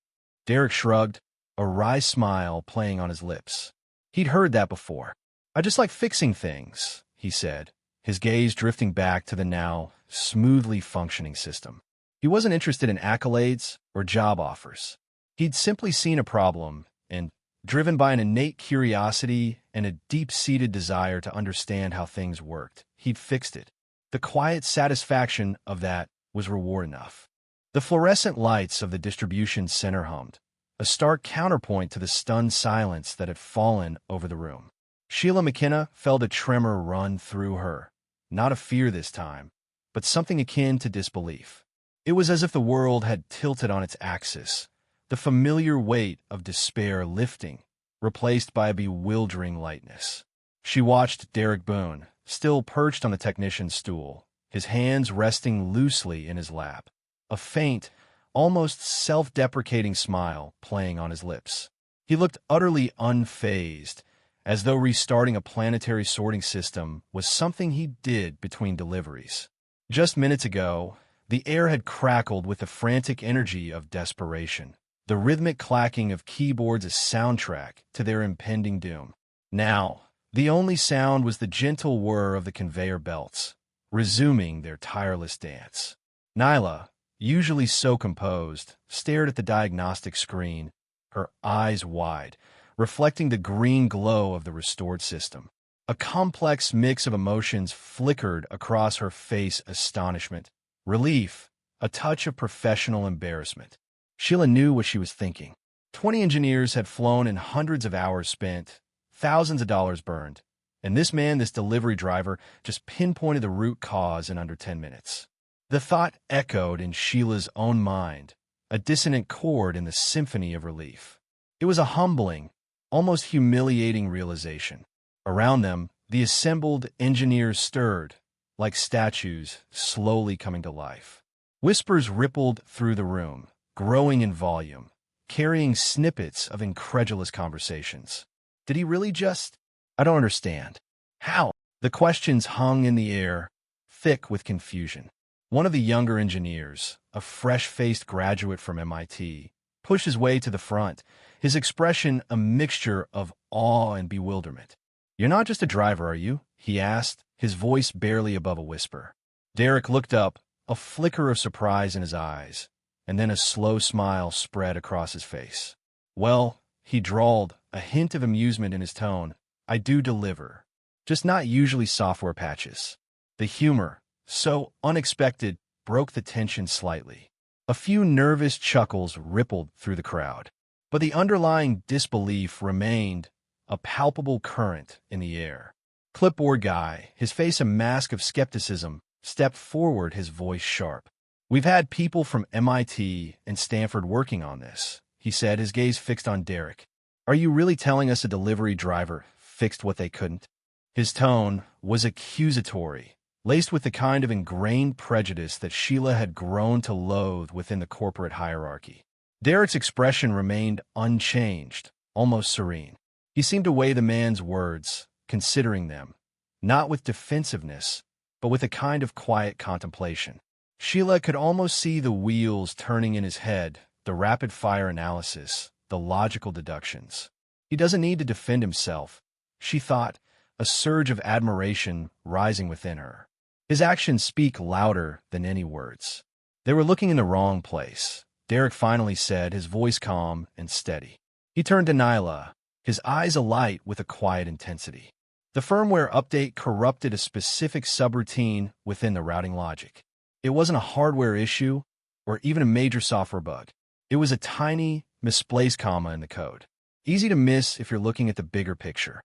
Speaker 1: Derek shrugged, a wry smile playing on his lips. He'd heard that before. "I just like fixing things," he said, his gaze drifting back to the now smoothly functioning system. He wasn't interested in accolades or job offers. He'd simply seen a problem and, driven by an innate curiosity and a deep-seated desire to understand how things worked, he'd fixed it. The quiet satisfaction of that was reward enough. The fluorescent lights of the distribution center hummed, a stark counterpoint to the stunned silence that had fallen over the room. Sheila McKenna felt a tremor run through her, not of fear this time, but something akin to disbelief. It was as if the world had tilted on its axis, the familiar weight of despair lifting, replaced by a bewildering lightness. She watched Derek Boon, still perched on the technician's stool, his hands resting loosely in his lap, a faint, almost self-deprecating smile playing on his lips. He looked utterly unfazed, as though restarting a planetary sorting system was something he did between deliveries. Just minutes ago, the air had crackled with the frantic energy of desperation, the rhythmic clacking of keyboards a soundtrack to their impending doom. Now, the only sound was the gentle whir of the conveyor belts, resuming their tireless dance. Nyla, usually so composed, stared at the diagnostic screen, her eyes wide, reflecting the green glow of the restored system. A complex mix of emotions flickered across her face: astonishment, relief, a touch of professional embarrassment. Sheila knew what she was thinking. 20 engineers had flown in hundreds of hours spent, thousands of dollars burned, and this man, this delivery driver, just pinpointed the root cause in under 10 minutes. The thought echoed in Sheila's own mind, a dissonant chord in the symphony of relief. It was a humbling, almost humiliating realization. Around them, the assembled engineers stirred, like statues slowly coming to life. Whispers rippled through the room, growing in volume, carrying snippets of incredulous conversations. Did he really just... I don't understand. How? The questions hung in the air, thick with confusion. One of the younger engineers, a fresh-faced graduate from MIT, pushed his way to the front, his expression a mixture of awe and bewilderment. "You're not just a driver, are you?" he asked, his voice barely above a whisper. Derek looked up, a flicker of surprise in his eyes, and then a slow smile spread across his face. "Well," he drawled, a hint of amusement in his tone, "I do deliver. Just not usually software patches." The humor, so unexpected, broke the tension slightly. A few nervous chuckles rippled through the crowd, but the underlying disbelief remained, a palpable current in the air. Clipboard Guy, his face a mask of skepticism, stepped forward, his voice sharp. "We've had people from MIT and Stanford working on this," he said, his gaze fixed on Derek. "Are you really telling us a delivery driver fixed what they couldn't?" His tone was accusatory, laced with the kind of ingrained prejudice that Sheila had grown to loathe within the corporate hierarchy. Derek's expression remained unchanged, almost serene. He seemed to weigh the man's words, considering them, not with defensiveness, but with a kind of quiet contemplation. Sheila could almost see the wheels turning in his head, the rapid-fire analysis, the logical deductions. He doesn't need to defend himself, she thought, a surge of admiration rising within her. His actions speak louder than any words. They were looking in the wrong place, Derek finally said, his voice calm and steady. He turned to Nyla, his eyes alight with a quiet intensity. The firmware update corrupted a specific subroutine within the routing logic. It wasn't a hardware issue or even a major software bug. It was a tiny, misplaced comma in the code. Easy to miss if you're looking at the bigger picture.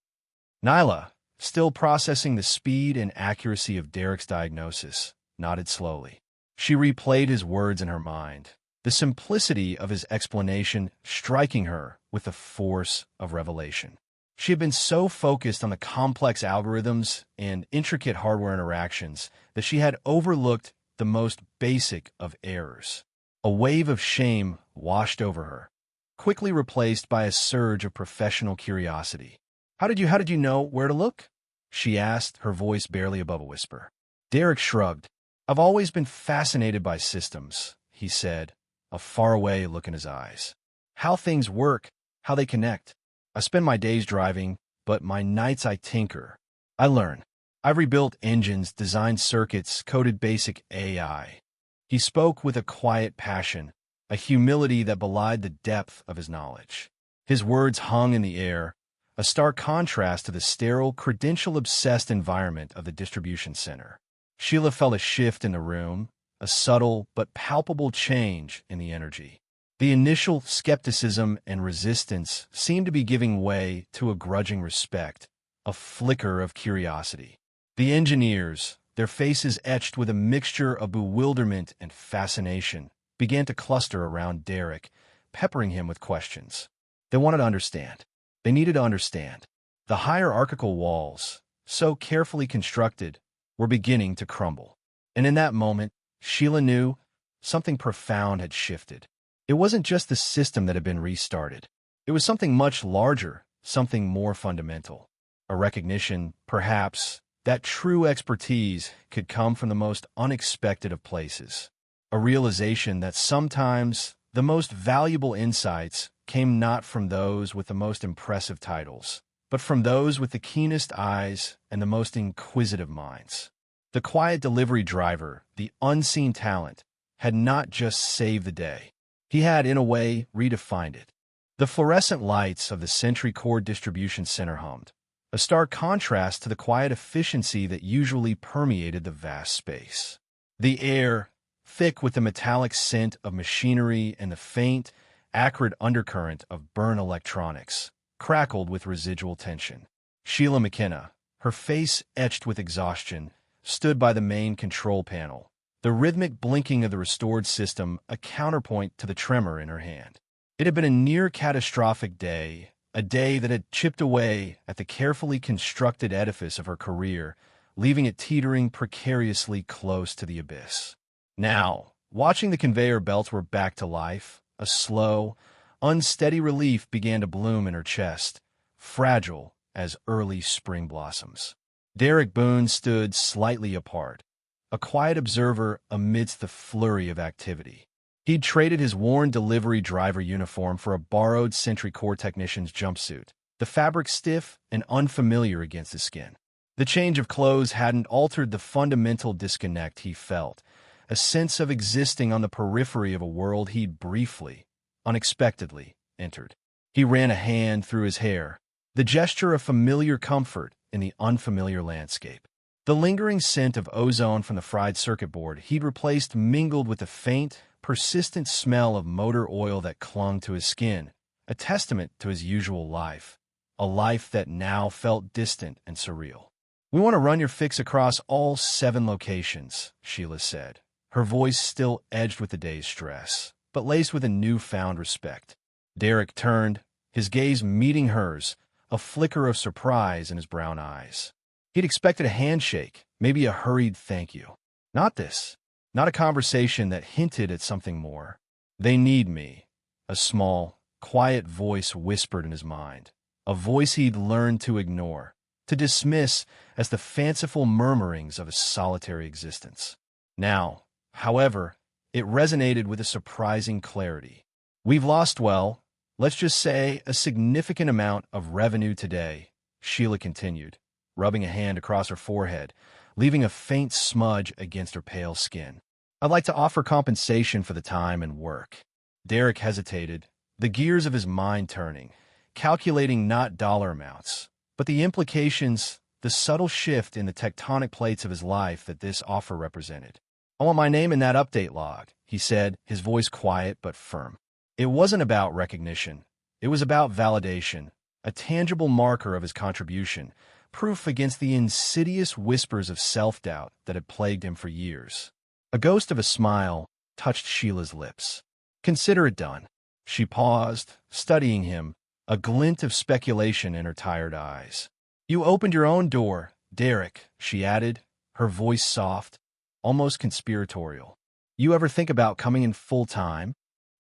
Speaker 1: Nyla, still processing the speed and accuracy of Derek's diagnosis, nodded slowly. She replayed his words in her mind, the simplicity of his explanation striking her with the force of revelation. She had been so focused on the complex algorithms and intricate hardware interactions that she had overlooked the most basic of errors. A wave of shame washed over her, quickly replaced by a surge of professional curiosity. How did you know where to look?" she asked, her voice barely above a whisper. Derek shrugged. "I've always been fascinated by systems," he said, a faraway look in his eyes. "How things work, how they connect. I spend my days driving, but my nights I tinker. I learn. I've rebuilt engines, designed circuits, coded basic AI." He spoke with a quiet passion, a humility that belied the depth of his knowledge. His words hung in the air, a stark contrast to the sterile, credential-obsessed environment of the distribution center. Sheila felt a shift in the room, a subtle but palpable change in the energy. The initial skepticism and resistance seemed to be giving way to a grudging respect, a flicker of curiosity. The engineers, their faces etched with a mixture of bewilderment and fascination, began to cluster around Derek, peppering him with questions. They wanted to understand. They needed to understand. The hierarchical walls, so carefully constructed, were beginning to crumble. And in that moment, Sheila knew something profound had shifted. It wasn't just the system that had been restarted. It was something much larger, something more fundamental. A recognition, perhaps, that true expertise could come from the most unexpected of places. A realization that sometimes the most valuable insights came not from those with the most impressive titles, but from those with the keenest eyes and the most inquisitive minds. The quiet delivery driver, the unseen talent, had not just saved the day. He had, in a way, redefined it. The fluorescent lights of the Sentry Corps distribution center hummed, a stark contrast to the quiet efficiency that usually permeated the vast space. The air, thick with the metallic scent of machinery and the faint, acrid undercurrent of burnt electronics, crackled with residual tension. Sheila McKenna, her face etched with exhaustion, stood by the main control panel, the rhythmic blinking of the restored system a counterpoint to the tremor in her hand. It had been a near-catastrophic day, a day that had chipped away at the carefully constructed edifice of her career, leaving it teetering precariously close to the abyss. Now, watching the conveyor belts were back to life, a slow, unsteady relief began to bloom in her chest, fragile as early spring blossoms. Derek Boon stood slightly apart, a quiet observer amidst the flurry of activity. He'd traded his worn delivery driver uniform for a borrowed Sentry Corps technician's jumpsuit, the fabric stiff and unfamiliar against his skin. The change of clothes hadn't altered the fundamental disconnect he felt, a sense of existing on the periphery of a world he'd briefly, unexpectedly, entered. He ran a hand through his hair, the gesture of familiar comfort in the unfamiliar landscape. The lingering scent of ozone from the fried circuit board he'd replaced mingled with the faint, persistent smell of motor oil that clung to his skin, a testament to his usual life, a life that now felt distant and surreal. "We want to run your fix across all 7 locations," Sheila said, her voice still edged with the day's stress, but laced with a newfound respect. Derek turned, his gaze meeting hers, a flicker of surprise in his brown eyes. He'd expected a handshake, maybe a hurried thank you. Not this. Not a conversation that hinted at something more. "They need me," a small, quiet voice whispered in his mind, a voice he'd learned to ignore, to dismiss as the fanciful murmurings of a solitary existence. Now, however, it resonated with a surprising clarity. "We've lost, well, let's just say a significant amount of revenue today," Sheila continued, rubbing a hand across her forehead, leaving a faint smudge against her pale skin. "I'd like to offer compensation for the time and work." Derek hesitated, the gears of his mind turning, calculating not dollar amounts, but the implications, the subtle shift in the tectonic plates of his life that this offer represented. "I want my name in that update log," he said, his voice quiet but firm. It wasn't about recognition. It was about validation, a tangible marker of his contribution, proof against the insidious whispers of self-doubt that had plagued him for years. A ghost of a smile touched Sheila's lips. "Consider it done." She paused, studying him, a glint of speculation in her tired eyes. "You opened your own door, Derek," she added, her voice soft, almost conspiratorial. "You ever think about coming in full-time?"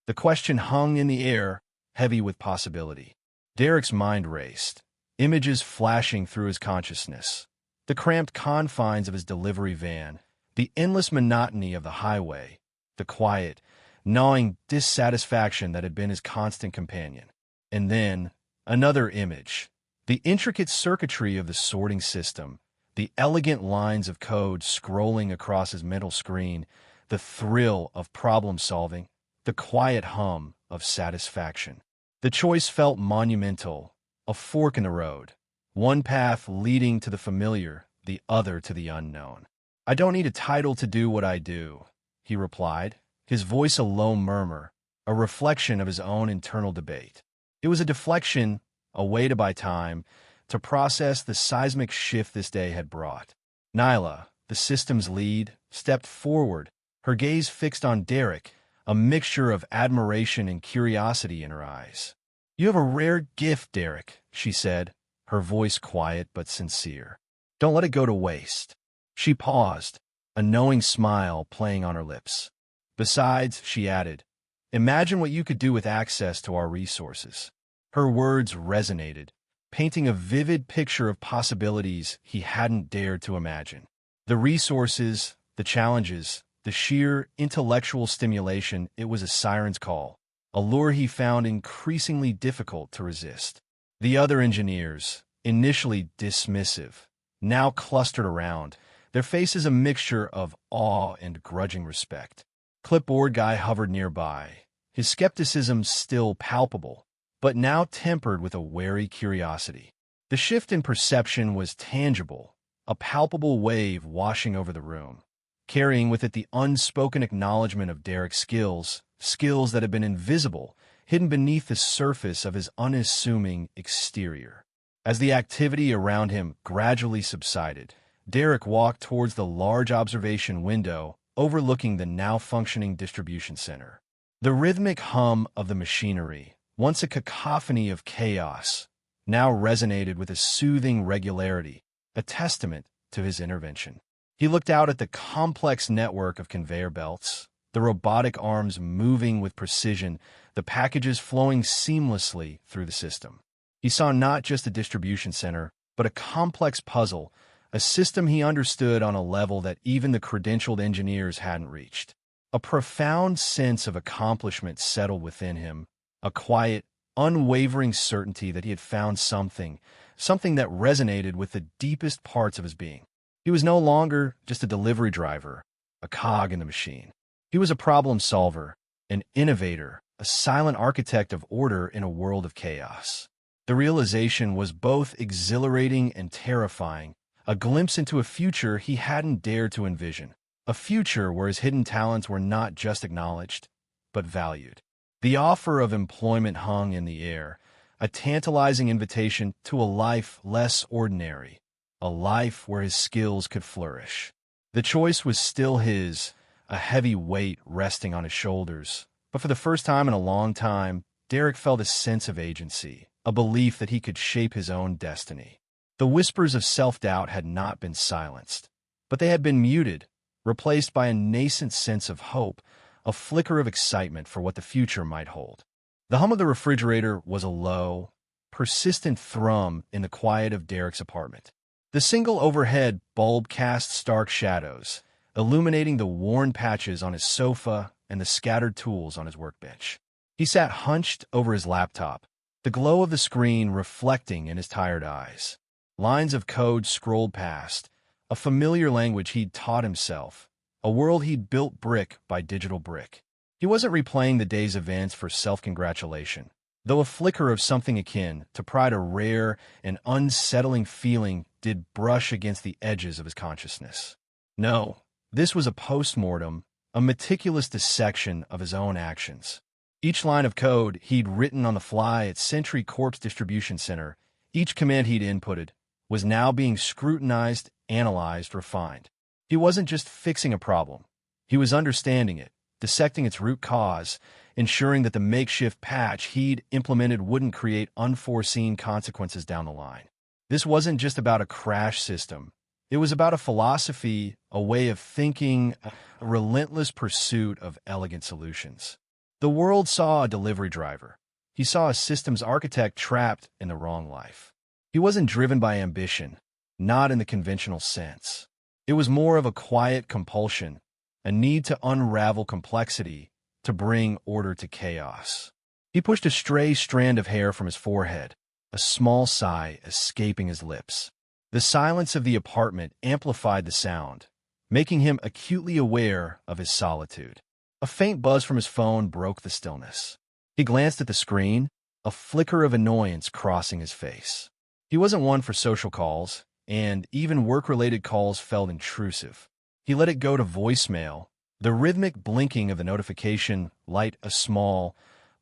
Speaker 1: The question hung in the air, heavy with possibility. Derek's mind raced, images flashing through his consciousness. The cramped confines of his delivery van, the endless monotony of the highway, the quiet, gnawing dissatisfaction that had been his constant companion. And then, another image. The intricate circuitry of the sorting system, the elegant lines of code scrolling across his mental screen, the thrill of problem-solving, the quiet hum of satisfaction. The choice felt monumental, a fork in the road, one path leading to the familiar, the other to the unknown. "I don't need a title to do what I do," he replied, his voice a low murmur, a reflection of his own internal debate. It was a deflection, a way to buy time, to process the seismic shift this day had brought. Nyla, the system's lead, stepped forward, her gaze fixed on Derek, a mixture of admiration and curiosity in her eyes. "You have a rare gift, Derek," she said, her voice quiet but sincere. "Don't let it go to waste." She paused, a knowing smile playing on her lips. "Besides," she added, "imagine what you could do with access to our resources." Her words resonated, painting a vivid picture of possibilities he hadn't dared to imagine. The resources, the challenges, the sheer intellectual stimulation, it was a siren's call, a lure he found increasingly difficult to resist. The other engineers, initially dismissive, now clustered around, their faces a mixture of awe and grudging respect. Clipboard guy hovered nearby, his skepticism still palpable, but now tempered with a wary curiosity. The shift in perception was tangible, a palpable wave washing over the room, carrying with it the unspoken acknowledgement of Derek's skills that had been invisible, hidden beneath the surface of his unassuming exterior. As the activity around him gradually subsided, Derek walked towards the large observation window overlooking the now-functioning distribution center. The rhythmic hum of the machinery, once a cacophony of chaos, now resonated with a soothing regularity, a testament to his intervention. He looked out at the complex network of conveyor belts, the robotic arms moving with precision, the packages flowing seamlessly through the system. He saw not just a distribution center, but a complex puzzle, a system he understood on a level that even the credentialed engineers hadn't reached. A profound sense of accomplishment settled within him, a quiet, unwavering certainty that he had found something that resonated with the deepest parts of his being. He was no longer just a delivery driver, a cog in the machine. He was a problem solver, an innovator, a silent architect of order in a world of chaos. The realization was both exhilarating and terrifying, a glimpse into a future he hadn't dared to envision, a future where his hidden talents were not just acknowledged, but valued. The offer of employment hung in the air, a tantalizing invitation to a life less ordinary, a life where his skills could flourish. The choice was still his, a heavy weight resting on his shoulders, but for the first time in a long time, Derek felt a sense of agency, a belief that he could shape his own destiny. The whispers of self-doubt had not been silenced, but they had been muted, replaced by a nascent sense of hope, a flicker of excitement for what the future might hold. The hum of the refrigerator was a low, persistent thrum in the quiet of Derek's apartment. The single overhead bulb cast stark shadows, illuminating the worn patches on his sofa and the scattered tools on his workbench. He sat hunched over his laptop, the glow of the screen reflecting in his tired eyes. Lines of code scrolled past, a familiar language he'd taught himself, a world he'd built brick by digital brick. He wasn't replaying the day's events for self-congratulation, though a flicker of something akin to pride, a rare and unsettling feeling, did brush against the edges of his consciousness. No, this was a post-mortem, a meticulous dissection of his own actions. Each line of code he'd written on the fly at Sentry Corps distribution center, each command he'd inputted, was now being scrutinized, analyzed, refined. He wasn't just fixing a problem. He was understanding it, dissecting its root cause, ensuring that the makeshift patch he'd implemented wouldn't create unforeseen consequences down the line. This wasn't just about a crash system. It was about a philosophy, a way of thinking, a relentless pursuit of elegant solutions. The world saw a delivery driver. He saw a systems architect trapped in the wrong life. He wasn't driven by ambition, not in the conventional sense. It was more of a quiet compulsion, a need to unravel complexity, to bring order to chaos. He pushed a stray strand of hair from his forehead, a small sigh escaping his lips. The silence of the apartment amplified the sound, making him acutely aware of his solitude. A faint buzz from his phone broke the stillness. He glanced at the screen, a flicker of annoyance crossing his face. He wasn't one for social calls, and even work-related calls felt intrusive. He let it go to voicemail, the rhythmic blinking of the notification light a small,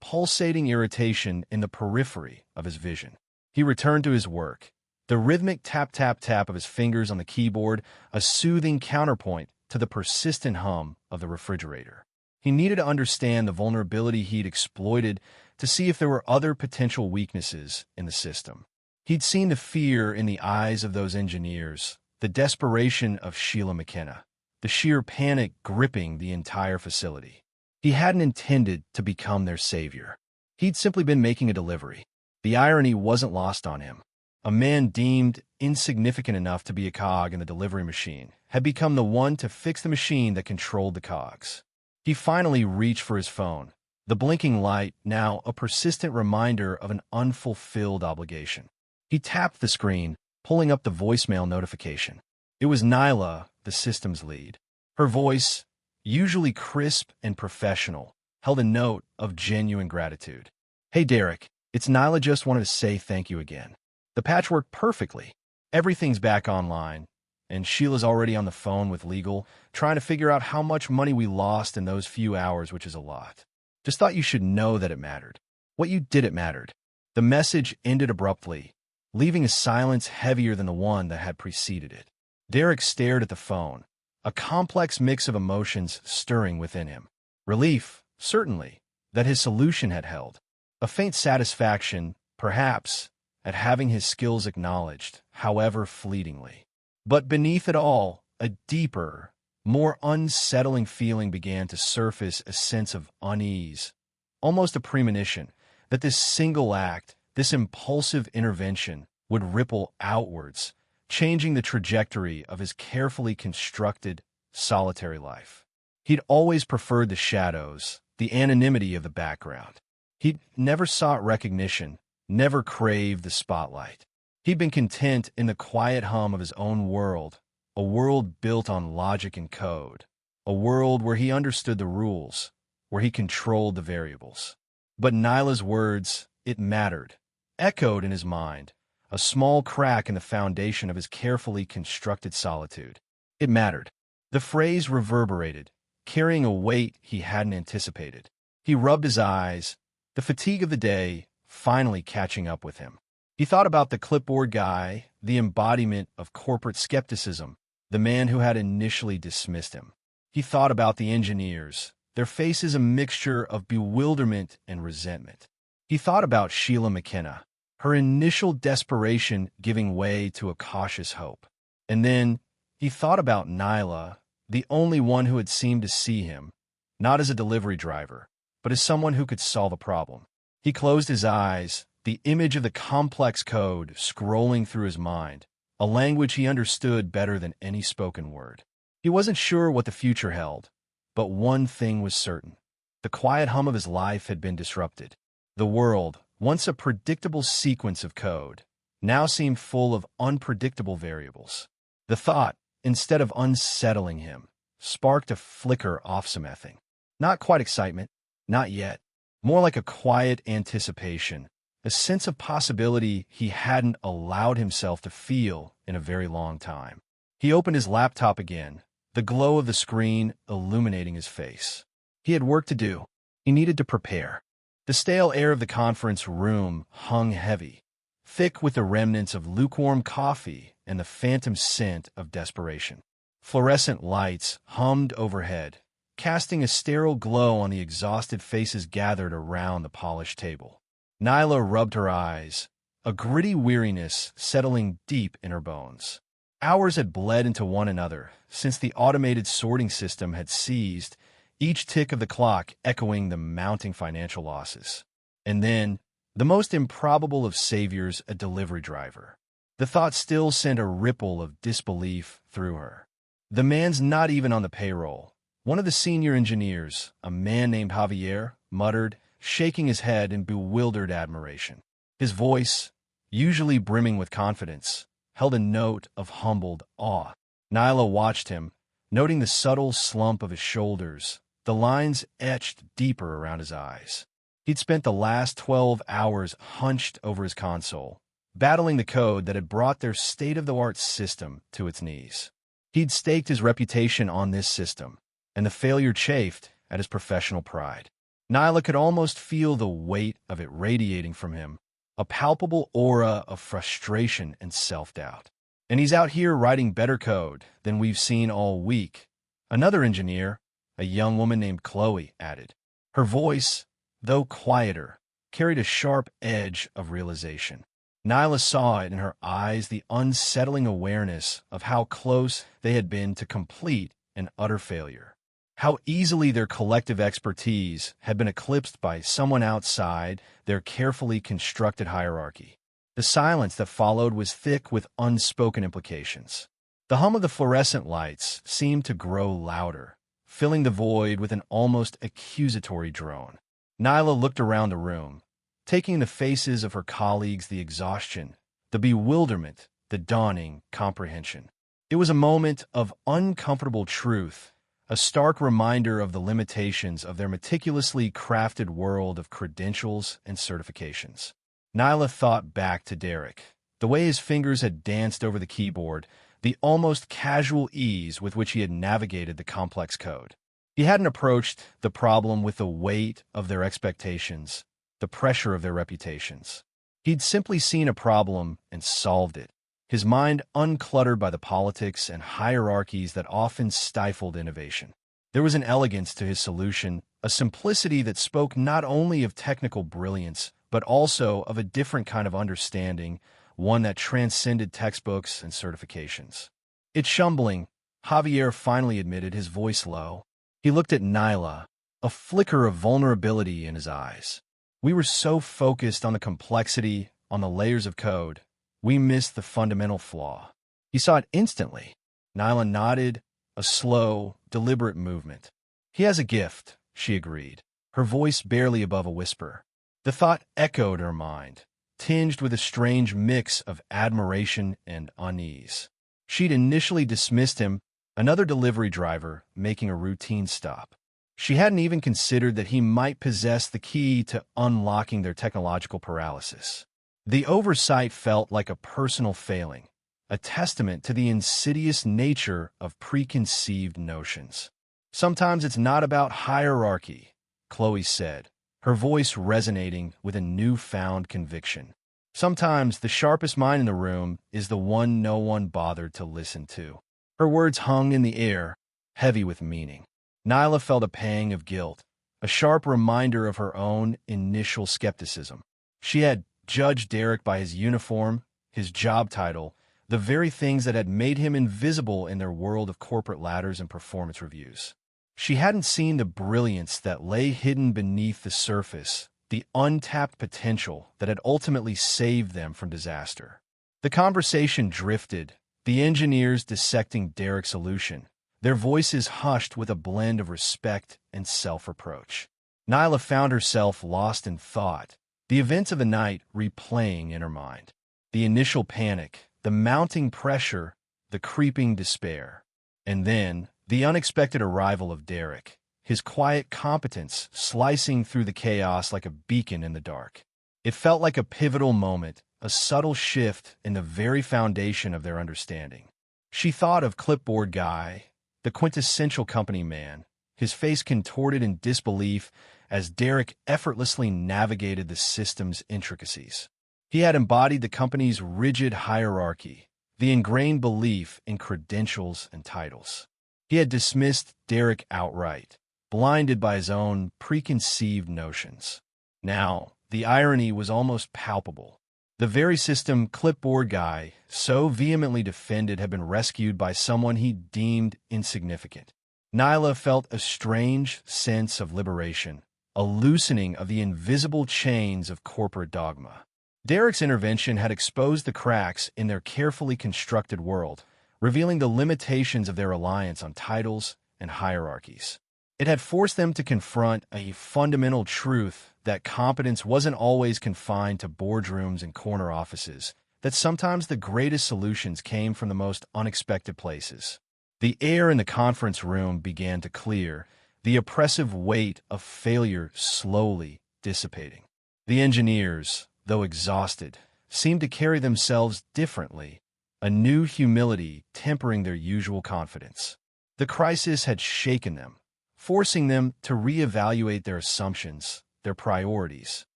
Speaker 1: pulsating irritation in the periphery of his vision. He returned to his work, the rhythmic tap-tap-tap of his fingers on the keyboard, a soothing counterpoint to the persistent hum of the refrigerator. He needed to understand the vulnerability he'd exploited to see if there were other potential weaknesses in the system. He'd seen the fear in the eyes of those engineers, the desperation of Sheila McKenna, the sheer panic gripping the entire facility. He hadn't intended to become their savior. He'd simply been making a delivery. The irony wasn't lost on him. A man deemed insignificant enough to be a cog in the delivery machine had become the one to fix the machine that controlled the cogs. He finally reached for his phone, the blinking light now a persistent reminder of an unfulfilled obligation. He tapped the screen, pulling up the voicemail notification. It was Nyla, the systems lead. Her voice, usually crisp and professional, held a note of genuine gratitude. "Hey Derek, it's Nyla. Just wanted to say thank you again. The patch worked perfectly. Everything's back online, and Sheila's already on the phone with legal, trying to figure out how much money we lost in those few hours, which is a lot. Just thought you should know that it mattered. What you did, it mattered." The message ended abruptly, leaving a silence heavier than the one that had preceded it. Derek stared at the phone, a complex mix of emotions stirring within him. Relief, certainly, that his solution had held. A faint satisfaction, perhaps, at having his skills acknowledged, however fleetingly. But beneath it all, a deeper, more unsettling feeling began to surface, a sense of unease, almost a premonition, that this single act, this impulsive intervention, would ripple outwards, changing the trajectory of his carefully constructed, solitary life. He'd always preferred the shadows, the anonymity of the background. He'd never sought recognition, never craved the spotlight. He'd been content in the quiet hum of his own world, a world built on logic and code, a world where he understood the rules, where he controlled the variables. But Nyla's words, "it mattered," echoed in his mind, a small crack in the foundation of his carefully constructed solitude. It mattered. The phrase reverberated, carrying a weight he hadn't anticipated. He rubbed his eyes, the fatigue of the day finally catching up with him. He thought about the clipboard guy, the embodiment of corporate skepticism, the man who had initially dismissed him. He thought about the engineers, their faces a mixture of bewilderment and resentment. He thought about Sheila McKenna, her initial desperation giving way to a cautious hope. And then he thought about Nyla, the only one who had seemed to see him, not as a delivery driver, but as someone who could solve a problem. He closed his eyes, the image of the complex code scrolling through his mind, a language he understood better than any spoken word. He wasn't sure what the future held, but one thing was certain. The quiet hum of his life had been disrupted. The world, once a predictable sequence of code, now seemed full of unpredictable variables. The thought, instead of unsettling him, sparked a flicker off some ething. Not quite excitement, not yet. More like a quiet anticipation, a sense of possibility he hadn't allowed himself to feel in a very long time. He opened his laptop again, the glow of the screen illuminating his face. He had work to do. He needed to prepare. The stale air of the conference room hung heavy, thick with the remnants of lukewarm coffee and the phantom scent of desperation. Fluorescent lights hummed overhead, casting a sterile glow on the exhausted faces gathered around the polished table. Nyla rubbed her eyes, a gritty weariness settling deep in her bones. Hours had bled into one another since the automated sorting system had ceased, each tick of the clock echoing the mounting financial losses. And then, the most improbable of saviors, a delivery driver. The thought still sent a ripple of disbelief through her. The man's not even on the payroll. One of the senior engineers, a man named Javier, muttered, shaking his head in bewildered admiration. His voice, usually brimming with confidence, held a note of humbled awe. Nyla watched him, noting the subtle slump of his shoulders, the lines etched deeper around his eyes. He'd spent the last 12 hours hunched over his console, battling the code that had brought their state-of-the-art system to its knees. He'd staked his reputation on this system, and the failure chafed at his professional pride. Nyla could almost feel the weight of it radiating from him, a palpable aura of frustration and self-doubt. And he's out here writing better code than we've seen all week. Another engineer, a young woman named Chloe, added. Her voice, though quieter, carried a sharp edge of realization. Nyla saw it in her eyes, the unsettling awareness of how close they had been to complete and utter failure. How easily their collective expertise had been eclipsed by someone outside their carefully constructed hierarchy. The silence that followed was thick with unspoken implications. The hum of the fluorescent lights seemed to grow louder, filling the void with an almost accusatory drone. Nyla looked around the room, taking the faces of her colleagues, the exhaustion, the bewilderment, the dawning comprehension. It was a moment of uncomfortable truth, a stark reminder of the limitations of their meticulously crafted world of credentials and certifications. Nyla thought back to Derek, the way his fingers had danced over the keyboard, the almost casual ease with which he had navigated the complex code. He hadn't approached the problem with the weight of their expectations, the pressure of their reputations. He'd simply seen a problem and solved it, his mind uncluttered by the politics and hierarchies that often stifled innovation. There was an elegance to his solution, a simplicity that spoke not only of technical brilliance, but also of a different kind of understanding, one that transcended textbooks and certifications. It's shumbling, Javier finally admitted, his voice low. He looked at Nyla, a flicker of vulnerability in his eyes. We were so focused on the complexity, on the layers of code, we missed the fundamental flaw. He saw it instantly. Nyla nodded, a slow, deliberate movement. He has a gift, she agreed, her voice barely above a whisper. The thought echoed her mind, tinged with a strange mix of admiration and unease. She'd initially dismissed him, another delivery driver making a routine stop. She hadn't even considered that he might possess the key to unlocking their technological paralysis. The oversight felt like a personal failing, a testament to the insidious nature of preconceived notions. Sometimes it's not about hierarchy, Chloe said, her voice resonating with a newfound conviction. Sometimes the sharpest mind in the room is the one no one bothered to listen to. Her words hung in the air, heavy with meaning. Nyla felt a pang of guilt, a sharp reminder of her own initial skepticism. She had judged Derek by his uniform, his job title, the very things that had made him invisible in their world of corporate ladders and performance reviews. She hadn't seen the brilliance that lay hidden beneath the surface, the untapped potential that had ultimately saved them from disaster. The conversation drifted, the engineers dissecting Derek's solution, their voices hushed with a blend of respect and self-reproach. Nyla found herself lost in thought, the events of the night replaying in her mind. The initial panic, the mounting pressure, the creeping despair. And then, the unexpected arrival of Derek, his quiet competence slicing through the chaos like a beacon in the dark. It felt like a pivotal moment, a subtle shift in the very foundation of their understanding. She thought of Clipboard Guy, the quintessential company man, his face contorted in disbelief as Derek effortlessly navigated the system's intricacies. He had embodied the company's rigid hierarchy, the ingrained belief in credentials and titles. He had dismissed Derek outright, blinded by his own preconceived notions. Now, the irony was almost palpable. The very system Clipboard Guy so vehemently defended had been rescued by someone he deemed insignificant. Nyla felt a strange sense of liberation, a loosening of the invisible chains of corporate dogma. Derek's intervention had exposed the cracks in their carefully constructed world, revealing the limitations of their reliance on titles and hierarchies. It had forced them to confront a fundamental truth that competence wasn't always confined to boardrooms and corner offices, that sometimes the greatest solutions came from the most unexpected places. The air in the conference room began to clear, the oppressive weight of failure slowly dissipating. The engineers, though exhausted, seemed to carry themselves differently, a new humility tempering their usual confidence. The crisis had shaken them, forcing them to reevaluate their assumptions, their priorities.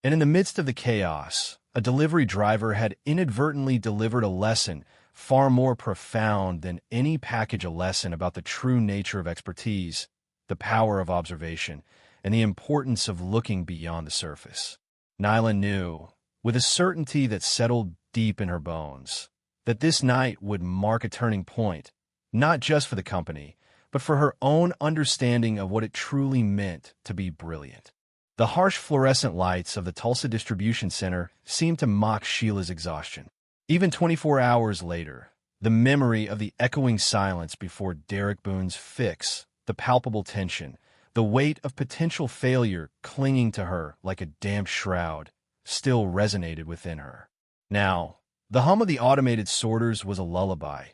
Speaker 1: And in the midst of the chaos, a delivery driver had inadvertently delivered a lesson far more profound than any package a lesson about the true nature of expertise, the power of observation, and the importance of looking beyond the surface. Nyla knew, with a certainty that settled deep in her bones, that this night would mark a turning point, not just for the company, but for her own understanding of what it truly meant to be brilliant. The harsh fluorescent lights of the Tulsa Distribution Center seemed to mock Sheila's exhaustion. Even 24 hours later, the memory of the echoing silence before Derek Boon's fix, the palpable tension, the weight of potential failure clinging to her like a damp shroud, still resonated within her. Now, the hum of the automated sorters was a lullaby,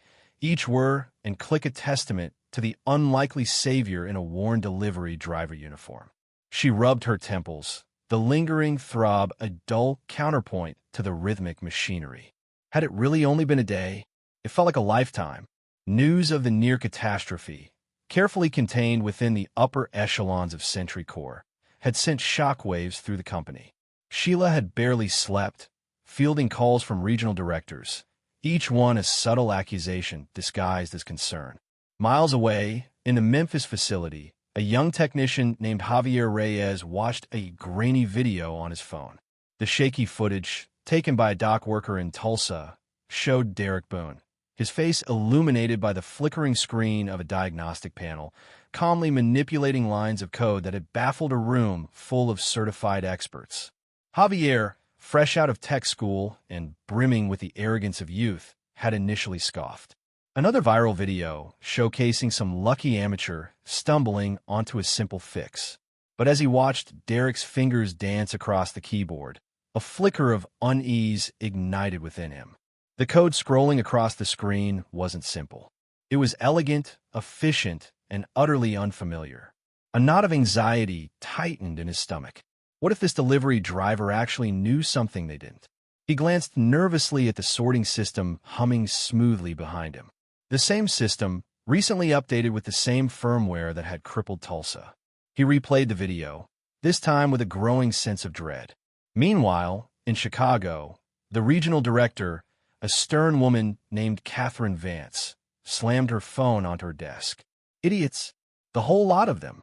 Speaker 1: each whir and click a testament to the unlikely savior in a worn delivery driver uniform. She rubbed her temples, the lingering throb a dull counterpoint to the rhythmic machinery. Had it really only been a day? It felt like a lifetime. News of the near catastrophe, carefully contained within the upper echelons of Sentry Corps, had sent shockwaves through the company. Sheila had barely slept, fielding calls from regional directors, each one a subtle accusation disguised as concern. Miles away, in the Memphis facility, a young technician named Javier Reyes watched a grainy video on his phone. The shaky footage, taken by a dock worker in Tulsa, showed Derek Boon, his face illuminated by the flickering screen of a diagnostic panel, calmly manipulating lines of code that had baffled a room full of certified experts. Javier, fresh out of tech school and brimming with the arrogance of youth, had initially scoffed. Another viral video showcasing some lucky amateur stumbling onto a simple fix. But as he watched Derek's fingers dance across the keyboard, a flicker of unease ignited within him. The code scrolling across the screen wasn't simple. It was elegant, efficient, and utterly unfamiliar. A knot of anxiety tightened in his stomach. What if this delivery driver actually knew something they didn't? He glanced nervously at the sorting system humming smoothly behind him. The same system, recently updated with the same firmware that had crippled Tulsa. He replayed the video, this time with a growing sense of dread. Meanwhile, in Chicago, the regional director, a stern woman named Catherine Vance, slammed her phone onto her desk. Idiots, the whole lot of them.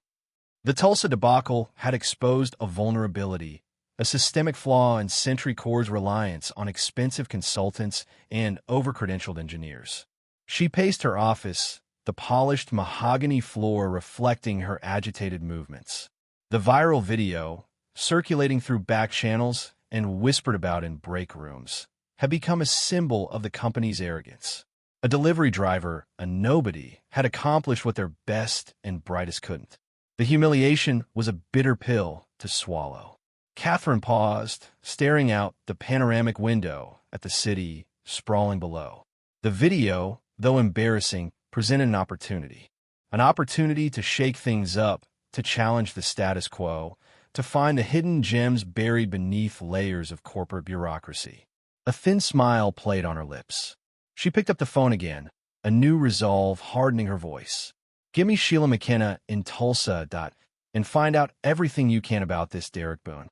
Speaker 1: The Tulsa debacle had exposed a vulnerability, a systemic flaw in Sentry Corps' reliance on expensive consultants and over-credentialed engineers. She paced her office, the polished mahogany floor reflecting her agitated movements. The viral video, circulating through back channels and whispered about in break rooms, had become a symbol of the company's arrogance. A delivery driver, a nobody, had accomplished what their best and brightest couldn't. The humiliation was a bitter pill to swallow. Catherine paused, staring out the panoramic window at the city sprawling below. The video, though embarrassing, presented an opportunity. An opportunity to shake things up, to challenge the status quo, to find the hidden gems buried beneath layers of corporate bureaucracy. A thin smile played on her lips. She picked up the phone again, a new resolve hardening her voice. "Give me Sheila McKenna in Tulsa, and find out everything you can about this Derek Boon."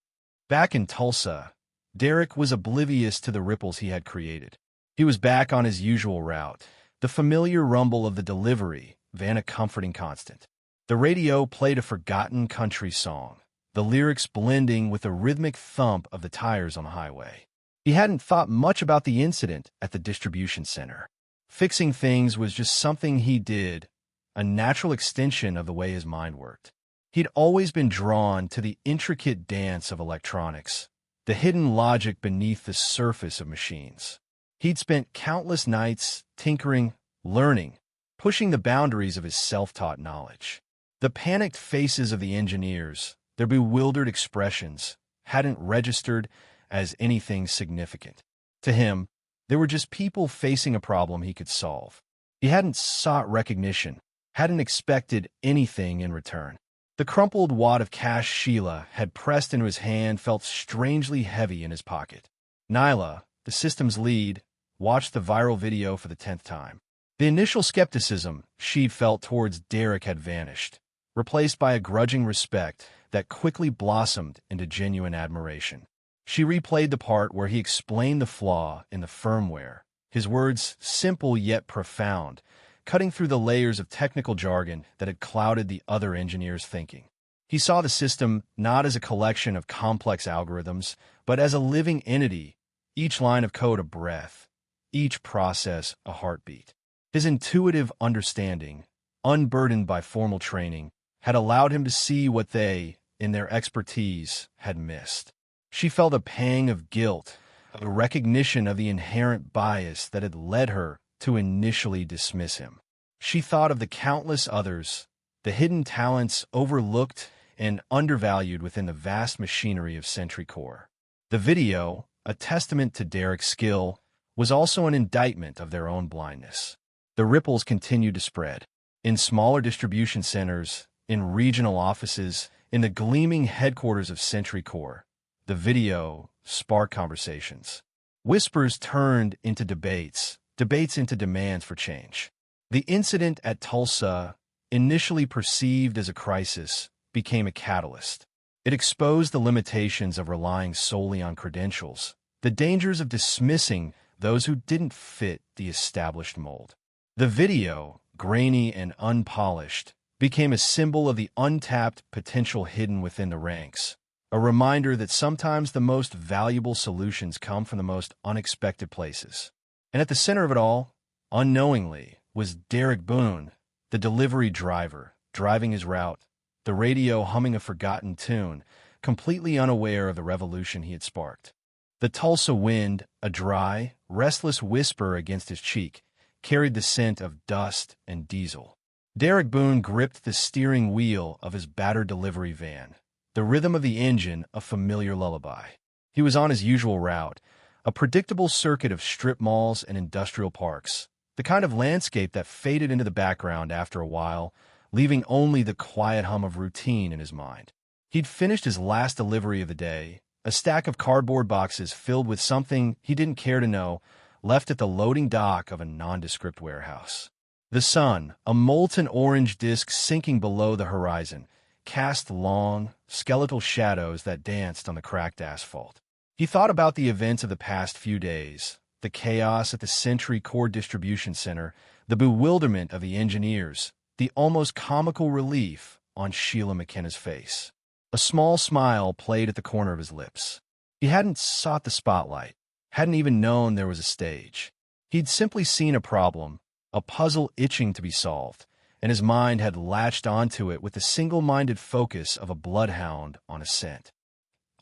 Speaker 1: Back in Tulsa, Derek was oblivious to the ripples he had created. He was back on his usual route, the familiar rumble of the delivery van a comforting constant. The radio played a forgotten country song, the lyrics blending with the rhythmic thump of the tires on the highway. He hadn't thought much about the incident at the distribution center. Fixing things was just something he did, a natural extension of the way his mind worked. He'd always been drawn to the intricate dance of electronics, the hidden logic beneath the surface of machines. He'd spent countless nights tinkering, learning, pushing the boundaries of his self-taught knowledge. The panicked faces of the engineers, their bewildered expressions, hadn't registered as anything significant. To him, they were just people facing a problem he could solve. He hadn't sought recognition, hadn't expected anything in return. The crumpled wad of cash Sheila had pressed into his hand felt strangely heavy in his pocket. Nyla, the system's lead, watched the viral video for the 10th time. The initial skepticism she'd felt towards Derek had vanished, replaced by a grudging respect that quickly blossomed into genuine admiration. She replayed the part where he explained the flaw in the firmware, his words simple yet profound, cutting through the layers of technical jargon that had clouded the other engineers' thinking. He saw the system not as a collection of complex algorithms, but as a living entity, each line of code a breath, each process a heartbeat. His intuitive understanding, unburdened by formal training, had allowed him to see what they, in their expertise, had missed. She felt a pang of guilt, a recognition of the inherent bias that had led her to initially dismiss him. She thought of the countless others, the hidden talents overlooked and undervalued within the vast machinery of Sentry Corps. The video, a testament to Derek's skill, was also an indictment of their own blindness. The ripples continued to spread. In smaller distribution centers, in regional offices, in the gleaming headquarters of Sentry Corps, the video sparked conversations. Whispers turned into debates, debates into demands for change. The incident at Tulsa, initially perceived as a crisis, became a catalyst. It exposed the limitations of relying solely on credentials, the dangers of dismissing those who didn't fit the established mold. The video, grainy and unpolished, became a symbol of the untapped potential hidden within the ranks, a reminder that sometimes the most valuable solutions come from the most unexpected places. And at the center of it all, unknowingly, was Derek Boon, the delivery driver, driving his route, the radio humming a forgotten tune, completely unaware of the revolution he had sparked. The Tulsa wind, a dry, restless whisper against his cheek, carried the scent of dust and diesel. Derek Boon gripped the steering wheel of his battered delivery van, the rhythm of the engine a familiar lullaby. He was on his usual route, a predictable circuit of strip malls and industrial parks, the kind of landscape that faded into the background after a while, leaving only the quiet hum of routine in his mind. He'd finished his last delivery of the day, a stack of cardboard boxes filled with something he didn't care to know, left at the loading dock of a nondescript warehouse. The sun, a molten orange disk sinking below the horizon, cast long, skeletal shadows that danced on the cracked asphalt. He thought about the events of the past few days, the chaos at the Sentry Corps distribution center, the bewilderment of the engineers, the almost comical relief on Sheila McKenna's face. A small smile played at the corner of his lips. He hadn't sought the spotlight, hadn't even known there was a stage. He'd simply seen a problem, a puzzle itching to be solved, and his mind had latched onto it with the single-minded focus of a bloodhound on a scent.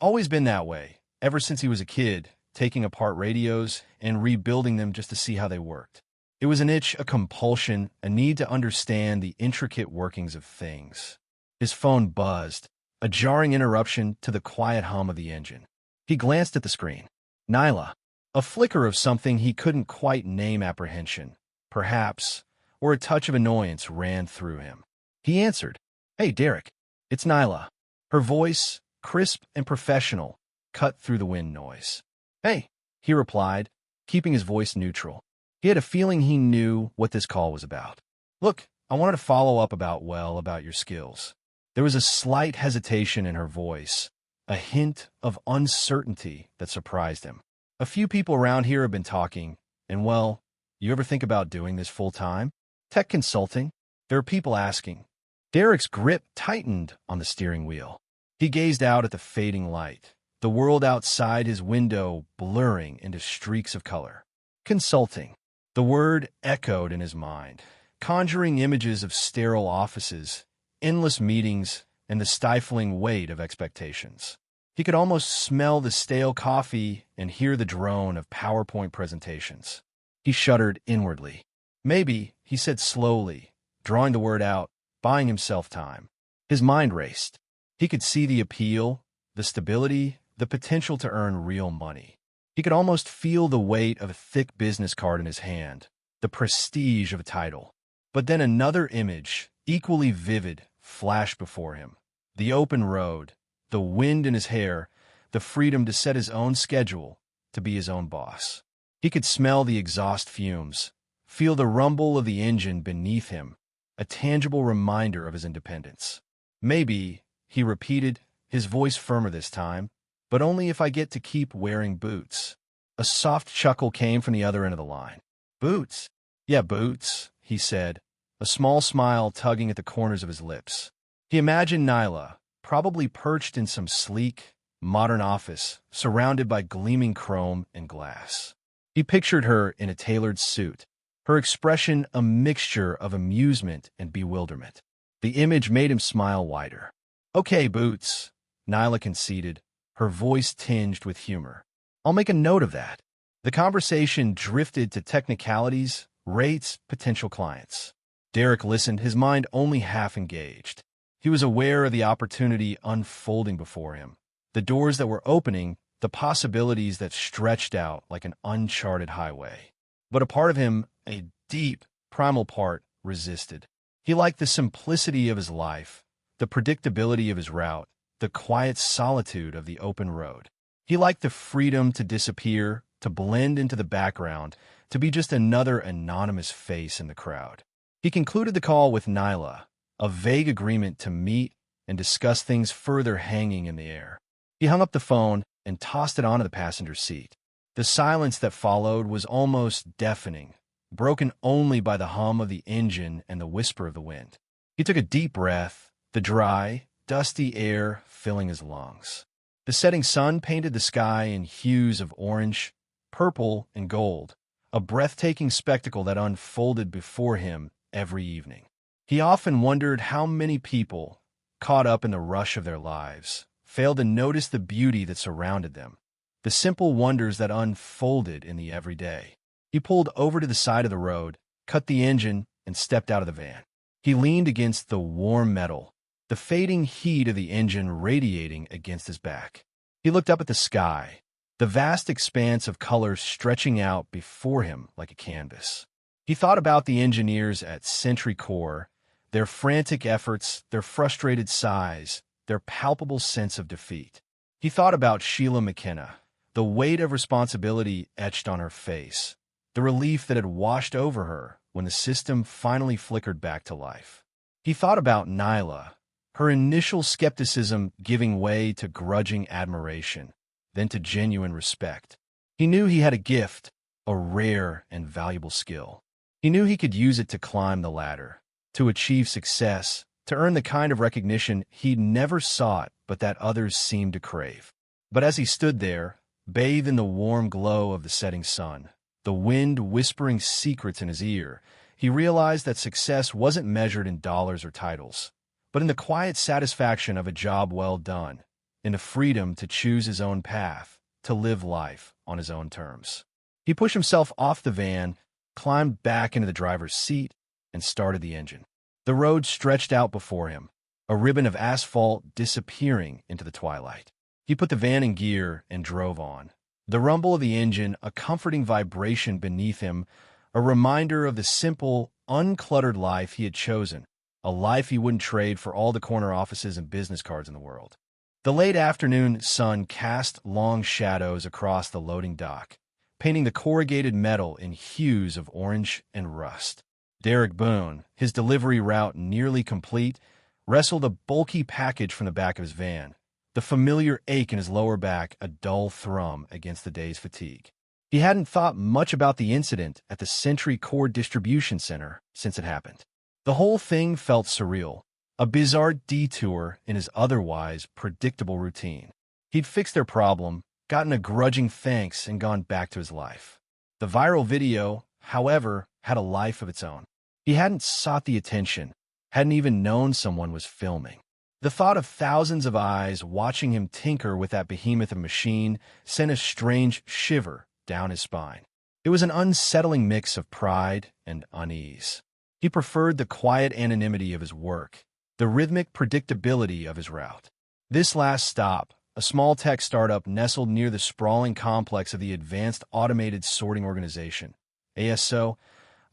Speaker 1: always been that way, ever since he was a kid, taking apart radios and rebuilding them just to see how they worked. It was an itch, a compulsion, a need to understand the intricate workings of things. His phone buzzed, a jarring interruption to the quiet hum of the engine. He glanced at the screen. Nyla. A flicker of something he couldn't quite name, apprehension, perhaps, or a touch of annoyance ran through him. He answered, "Hey, Derek, it's Nyla." Her voice, crisp and professional, cut through the wind noise. "Hey," he replied, keeping his voice neutral. He had a feeling he knew what this call was about. "Look, I wanted to follow up about your skills." There was a slight hesitation in her voice, a hint of uncertainty that surprised him. "A few people around here have been talking, and well, you ever think about doing this full-time? Tech consulting? There are people asking." Derek's grip tightened on the steering wheel. He gazed out at the fading light, the world outside his window blurring into streaks of color. Consulting. The word echoed in his mind, conjuring images of sterile offices, endless meetings, and the stifling weight of expectations. He could almost smell the stale coffee and hear the drone of PowerPoint presentations. He shuddered inwardly. "Maybe," he said slowly, drawing the word out, buying himself time. His mind raced. He could see the appeal, the stability, the potential to earn real money. He could almost feel the weight of a thick business card in his hand, the prestige of a title. But then another image, equally vivid, flashed before him. The open road, the wind in his hair, the freedom to set his own schedule, to be his own boss. He could smell the exhaust fumes, feel the rumble of the engine beneath him, a tangible reminder of his independence. "Maybe," he repeated, his voice firmer this time, "but only if I get to keep wearing boots." A soft chuckle came from the other end of the line. "Boots?" "Yeah, boots," he said, a small smile tugging at the corners of his lips. He imagined Nyla, probably perched in some sleek, modern office, surrounded by gleaming chrome and glass. He pictured her in a tailored suit, her expression a mixture of amusement and bewilderment. The image made him smile wider. "Okay, Boots," Nyla conceded, her voice tinged with humor. "I'll make a note of that." The conversation drifted to technicalities, rates, potential clients. Derek listened, his mind only half engaged. He was aware of the opportunity unfolding before him, the doors that were opening, the possibilities that stretched out like an uncharted highway. But a part of him, a deep, primal part, resisted. He liked the simplicity of his life, the predictability of his route, the quiet solitude of the open road. He liked the freedom to disappear, to blend into the background, to be just another anonymous face in the crowd. He concluded the call with Nyla, a vague agreement to meet and discuss things further hanging in the air. He hung up the phone and tossed it onto the passenger seat. The silence that followed was almost deafening, broken only by the hum of the engine and the whisper of the wind. He took a deep breath, the dry, dusty air filling his lungs. The setting sun painted the sky in hues of orange, purple, and gold, a breathtaking spectacle that unfolded before him every evening. He often wondered how many people, caught up in the rush of their lives, failed to notice the beauty that surrounded them, the simple wonders that unfolded in the everyday. He pulled over to the side of the road, cut the engine, and stepped out of the van. He leaned against the warm metal, the fading heat of the engine radiating against his back. He looked up at the sky, the vast expanse of color stretching out before him like a canvas. He thought about the engineers at Sentry Corps, their frantic efforts, their frustrated sighs, their palpable sense of defeat. He thought about Sheila McKenna, the weight of responsibility etched on her face, the relief that had washed over her when the system finally flickered back to life. He thought about Nyla, her initial skepticism giving way to grudging admiration, then to genuine respect. He knew he had a gift, a rare and valuable skill. He knew he could use it to climb the ladder, to achieve success, to earn the kind of recognition he'd never sought but that others seemed to crave. But as he stood there, bathed in the warm glow of the setting sun, the wind whispering secrets in his ear, he realized that success wasn't measured in dollars or titles, but in the quiet satisfaction of a job well done, into freedom to choose his own path, to live life on his own terms. He pushed himself off the van, climbed back into the driver's seat, and started the engine. The road stretched out before him, a ribbon of asphalt disappearing into the twilight. He put the van in gear and drove on. The rumble of the engine, a comforting vibration beneath him, a reminder of the simple, uncluttered life he had chosen, a life he wouldn't trade for all the corner offices and business cards in the world. The late afternoon sun cast long shadows across the loading dock, painting the corrugated metal in hues of orange and rust. Derek Boon, his delivery route nearly complete, wrestled a bulky package from the back of his van, the familiar ache in his lower back a dull thrum against the day's fatigue. He hadn't thought much about the incident at the Sentry Corps distribution center since it happened. The whole thing felt surreal, a bizarre detour in his otherwise predictable routine. He'd fixed their problem, gotten a grudging thanks, and gone back to his life. The viral video, however, had a life of its own. He hadn't sought the attention, hadn't even known someone was filming. The thought of thousands of eyes watching him tinker with that behemoth of machine sent a strange shiver down his spine. It was an unsettling mix of pride and unease. He preferred the quiet anonymity of his work, the rhythmic predictability of his route. This last stop, a small tech startup nestled near the sprawling complex of the Advanced Automated Sorting Organization, ASO,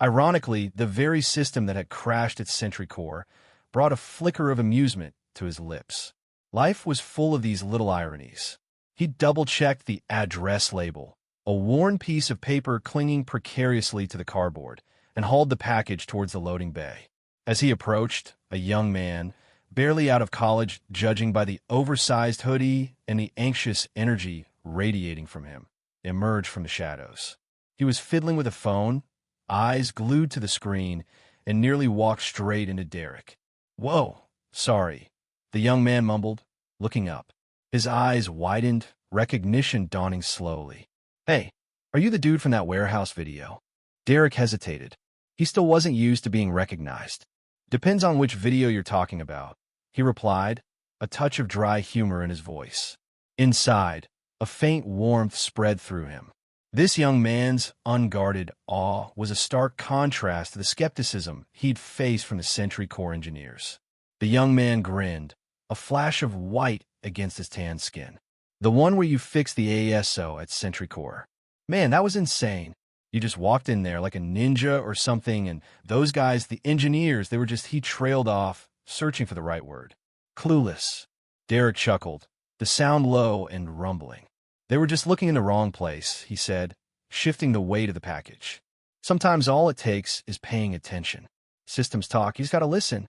Speaker 1: ironically, the very system that had crashed at Sentry Corps, brought a flicker of amusement to his lips. Life was full of these little ironies. He double-checked the address label, a worn piece of paper clinging precariously to the cardboard, and hauled the package towards the loading bay. As he approached, a young man, barely out of college, judging by the oversized hoodie and the anxious energy radiating from him, emerged from the shadows. He was fiddling with a phone, eyes glued to the screen, and nearly walked straight into Derek. "Whoa, sorry," the young man mumbled, looking up. His eyes widened, recognition dawning slowly. "Hey, are you the dude from that warehouse video?" Derek hesitated. He still wasn't used to being recognized. "Depends on which video you're talking about," he replied, a touch of dry humor in his voice. Inside, a faint warmth spread through him. This young man's unguarded awe was a stark contrast to the skepticism he'd faced from the Sentry Corps engineers. The young man grinned, a flash of white against his tan skin. "The one where you fixed the ASO at Sentry Corps. Man, that was insane. You just walked in there like a ninja or something, and those guys, the engineers, he trailed off, searching for the right word. Clueless." Derek chuckled, the sound low and rumbling. "They were just looking in the wrong place," he said, shifting the weight of the package. "Sometimes all it takes is paying attention. Systems talk, you just gotta listen."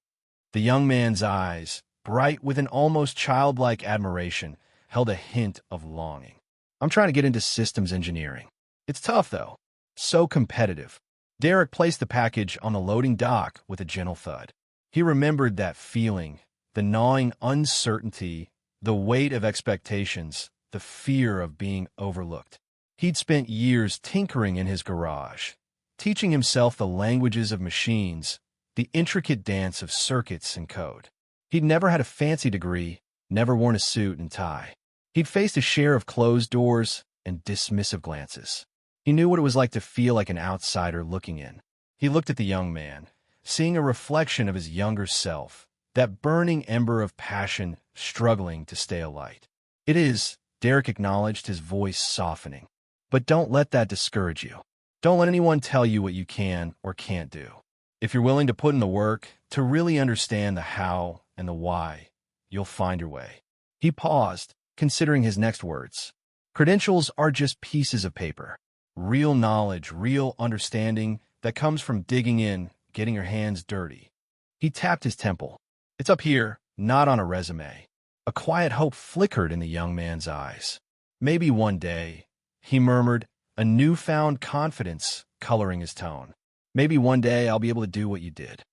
Speaker 1: The young man's eyes, bright with an almost childlike admiration, held a hint of longing. "I'm trying to get into systems engineering. It's tough, though. So competitive." Derek placed the package on the loading dock with a gentle thud. He remembered that feeling, the gnawing uncertainty, the weight of expectations, the fear of being overlooked. He'd spent years tinkering in his garage, teaching himself the languages of machines, the intricate dance of circuits and code. He'd never had a fancy degree, never worn a suit and tie. He'd faced a share of closed doors and dismissive glances. He knew what it was like to feel like an outsider looking in. He looked at the young man, seeing a reflection of his younger self, that burning ember of passion struggling to stay alight. "It is," Derek acknowledged, his voice softening. "But don't let that discourage you. Don't let anyone tell you what you can or can't do. If you're willing to put in the work, to really understand the how and the why, you'll find your way." He paused, considering his next words. "Credentials are just pieces of paper. Real knowledge, real understanding that comes from digging in, getting your hands dirty." He tapped his temple. "It's up here, not on a resume." A quiet hope flickered in the young man's eyes. "Maybe one day," he murmured, a newfound confidence coloring his tone. "Maybe one day I'll be able to do what you did."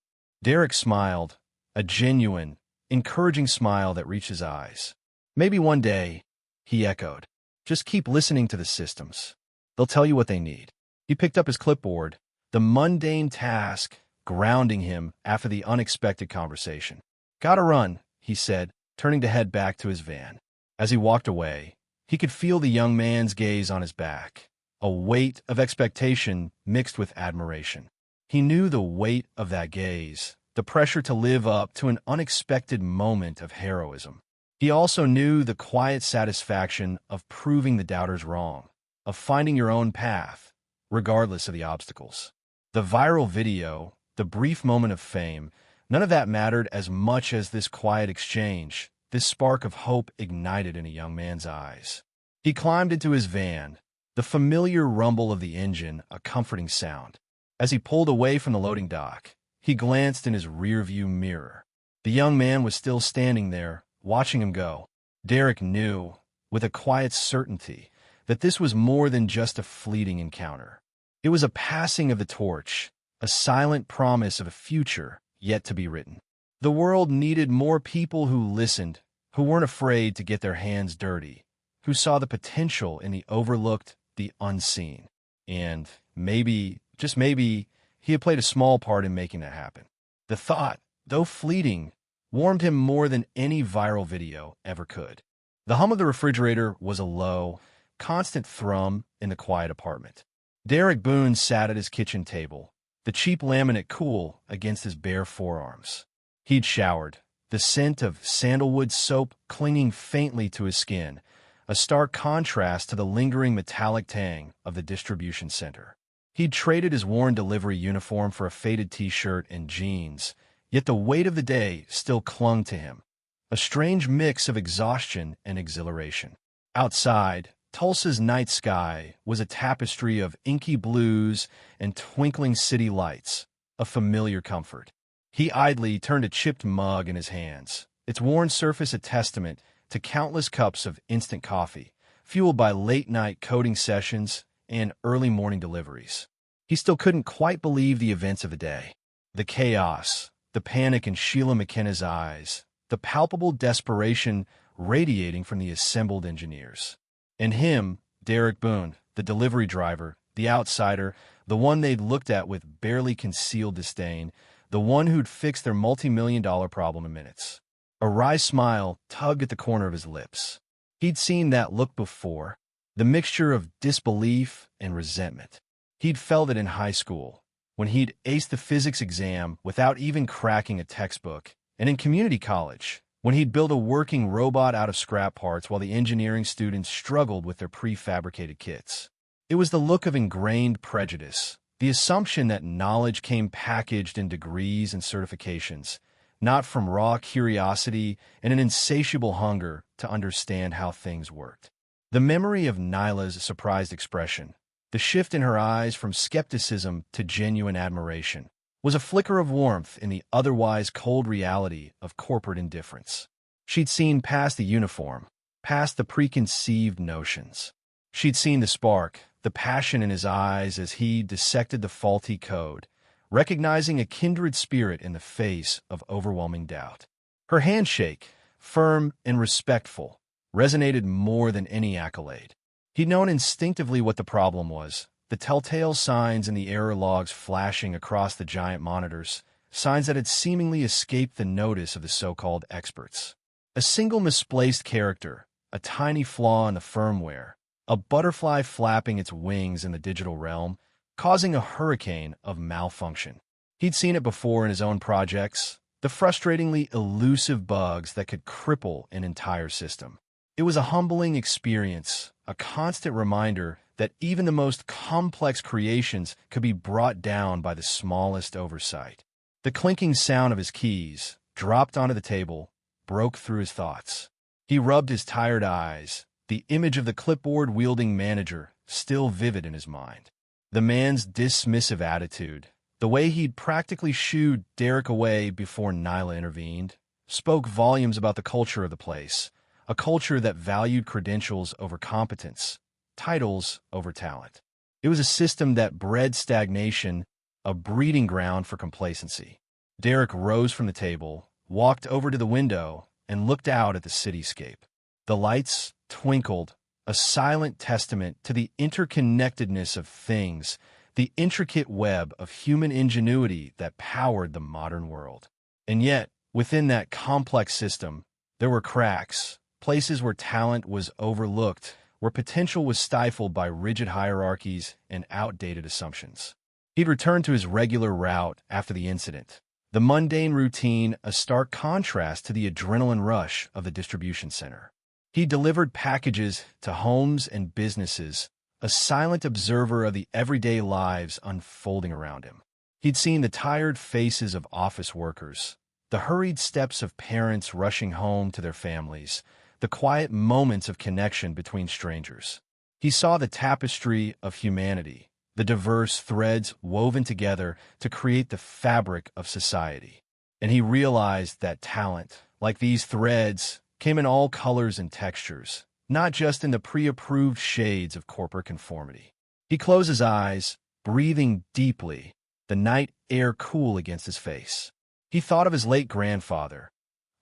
Speaker 1: Derek smiled, a genuine, encouraging smile that reached his eyes. "Maybe one day," he echoed. "Just keep listening to the systems. They'll tell you what they need." He picked up his clipboard, the mundane task grounding him after the unexpected conversation. "Gotta run," he said, turning to head back to his van. As he walked away, he could feel the young man's gaze on his back, a weight of expectation mixed with admiration. He knew the weight of that gaze, the pressure to live up to an unexpected moment of heroism. He also knew the quiet satisfaction of proving the doubters wrong, of finding your own path, regardless of the obstacles. The viral video, the brief moment of fame, none of that mattered as much as this quiet exchange, this spark of hope ignited in a young man's eyes. He climbed into his van, the familiar rumble of the engine a comforting sound. As he pulled away from the loading dock, he glanced in his rearview mirror. The young man was still standing there, watching him go. Derek knew, with a quiet certainty, that this was more than just a fleeting encounter. It was a passing of the torch, a silent promise of a future yet to be written. The world needed more people who listened, who weren't afraid to get their hands dirty, who saw the potential in the overlooked, the unseen. And maybe, just maybe, he had played a small part in making that happen. The thought, though fleeting, warmed him more than any viral video ever could. The hum of the refrigerator was a low, constant thrum in the quiet apartment. Derek Boon sat at his kitchen table, the cheap laminate cool against his bare forearms. He'd showered, the scent of sandalwood soap clinging faintly to his skin, a stark contrast to the lingering metallic tang of the distribution center. He'd traded his worn delivery uniform for a faded t-shirt and jeans, yet the weight of the day still clung to him, a strange mix of exhaustion and exhilaration. Outside, Tulsa's night sky was a tapestry of inky blues and twinkling city lights, a familiar comfort. He idly turned a chipped mug in his hands, its worn surface a testament to countless cups of instant coffee, fueled by late-night coding sessions and early morning deliveries. He still couldn't quite believe the events of the day. The chaos, the panic in Sheila McKenna's eyes, the palpable desperation radiating from the assembled engineers. And him, Derek Boon, the delivery driver, the outsider, the one they'd looked at with barely concealed disdain, the one who'd fixed their multi-million-dollar problem in minutes. A wry smile tugged at the corner of his lips. He'd seen that look before, the mixture of disbelief and resentment. He'd felt it in high school, when he'd aced the physics exam without even cracking a textbook, and in community college, when he'd built a working robot out of scrap parts while the engineering students struggled with their prefabricated kits. It was the look of ingrained prejudice, the assumption that knowledge came packaged in degrees and certifications, not from raw curiosity and an insatiable hunger to understand how things worked. The memory of Nyla's surprised expression, the shift in her eyes from skepticism to genuine admiration, was a flicker of warmth in the otherwise cold reality of corporate indifference. She'd seen past the uniform, past the preconceived notions. She'd seen the spark, the passion in his eyes as he dissected the faulty code, recognizing a kindred spirit in the face of overwhelming doubt. Her handshake, firm and respectful, resonated more than any accolade. He'd known instinctively what the problem was, the telltale signs in the error logs flashing across the giant monitors, signs that had seemingly escaped the notice of the so-called experts. A single misplaced character, a tiny flaw in the firmware, a butterfly flapping its wings in the digital realm, causing a hurricane of malfunction. He'd seen it before in his own projects, the frustratingly elusive bugs that could cripple an entire system. It was a humbling experience, a constant reminder that even the most complex creations could be brought down by the smallest oversight. The clinking sound of his keys, dropped onto the table, broke through his thoughts. He rubbed his tired eyes, the image of the clipboard-wielding manager still vivid in his mind. The man's dismissive attitude, the way he'd practically shooed Derek away before Nyla intervened, spoke volumes about the culture of the place, a culture that valued credentials over competence, titles over talent. It was a system that bred stagnation, a breeding ground for complacency. Derek rose from the table, walked over to the window, and looked out at the cityscape. The lights twinkled, a silent testament to the interconnectedness of things, the intricate web of human ingenuity that powered the modern world. And yet, within that complex system, there were cracks, places where talent was overlooked, where potential was stifled by rigid hierarchies and outdated assumptions. He'd returned to his regular route after the incident, the mundane routine a stark contrast to the adrenaline rush of the distribution center. He delivered packages to homes and businesses, a silent observer of the everyday lives unfolding around him. He'd seen the tired faces of office workers, the hurried steps of parents rushing home to their families, the quiet moments of connection between strangers. He saw the tapestry of humanity, the diverse threads woven together to create the fabric of society. And he realized that talent, like these threads, came in all colors and textures, not just in the pre-approved shades of corporate conformity. He closed his eyes, breathing deeply, the night air cool against his face. He thought of his late grandfather,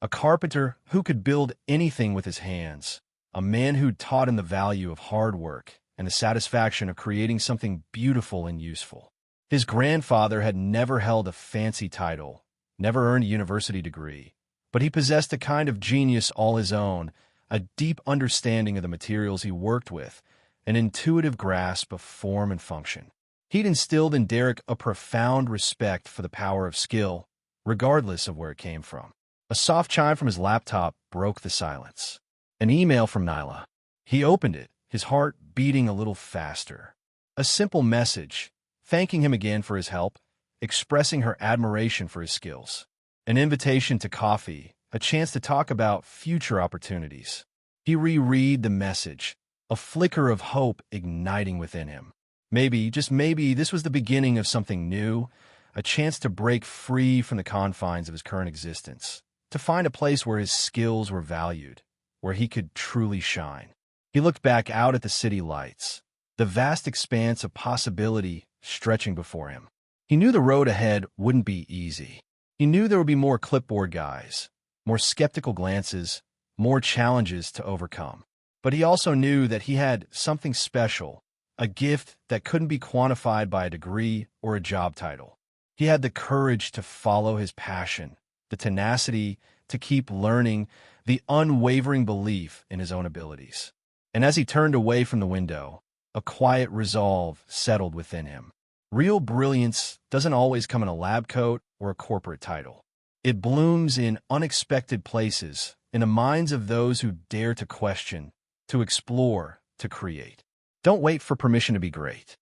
Speaker 1: a carpenter who could build anything with his hands, a man who'd taught him the value of hard work and the satisfaction of creating something beautiful and useful. His grandfather had never held a fancy title, never earned a university degree, but he possessed a kind of genius all his own, a deep understanding of the materials he worked with, an intuitive grasp of form and function. He'd instilled in Derek a profound respect for the power of skill, regardless of where it came from. A soft chime from his laptop broke the silence. An email from Nyla. He opened it, his heart beating a little faster. A simple message, thanking him again for his help, expressing her admiration for his skills. An invitation to coffee, a chance to talk about future opportunities. He reread the message, a flicker of hope igniting within him. Maybe, just maybe, this was the beginning of something new, a chance to break free from the confines of his current existence, to find a place where his skills were valued, where he could truly shine. He looked back out at the city lights, the vast expanse of possibility stretching before him. He knew the road ahead wouldn't be easy. He knew there would be more clipboard guys, more skeptical glances, more challenges to overcome. But he also knew that he had something special, a gift that couldn't be quantified by a degree or a job title. He had the courage to follow his passion, the tenacity to keep learning, the unwavering belief in his own abilities. And as he turned away from the window, a quiet resolve settled within him. Real brilliance doesn't always come in a lab coat or a corporate title. It blooms in unexpected places, in the minds of those who dare to question, to explore, to create. Don't wait for permission to be great.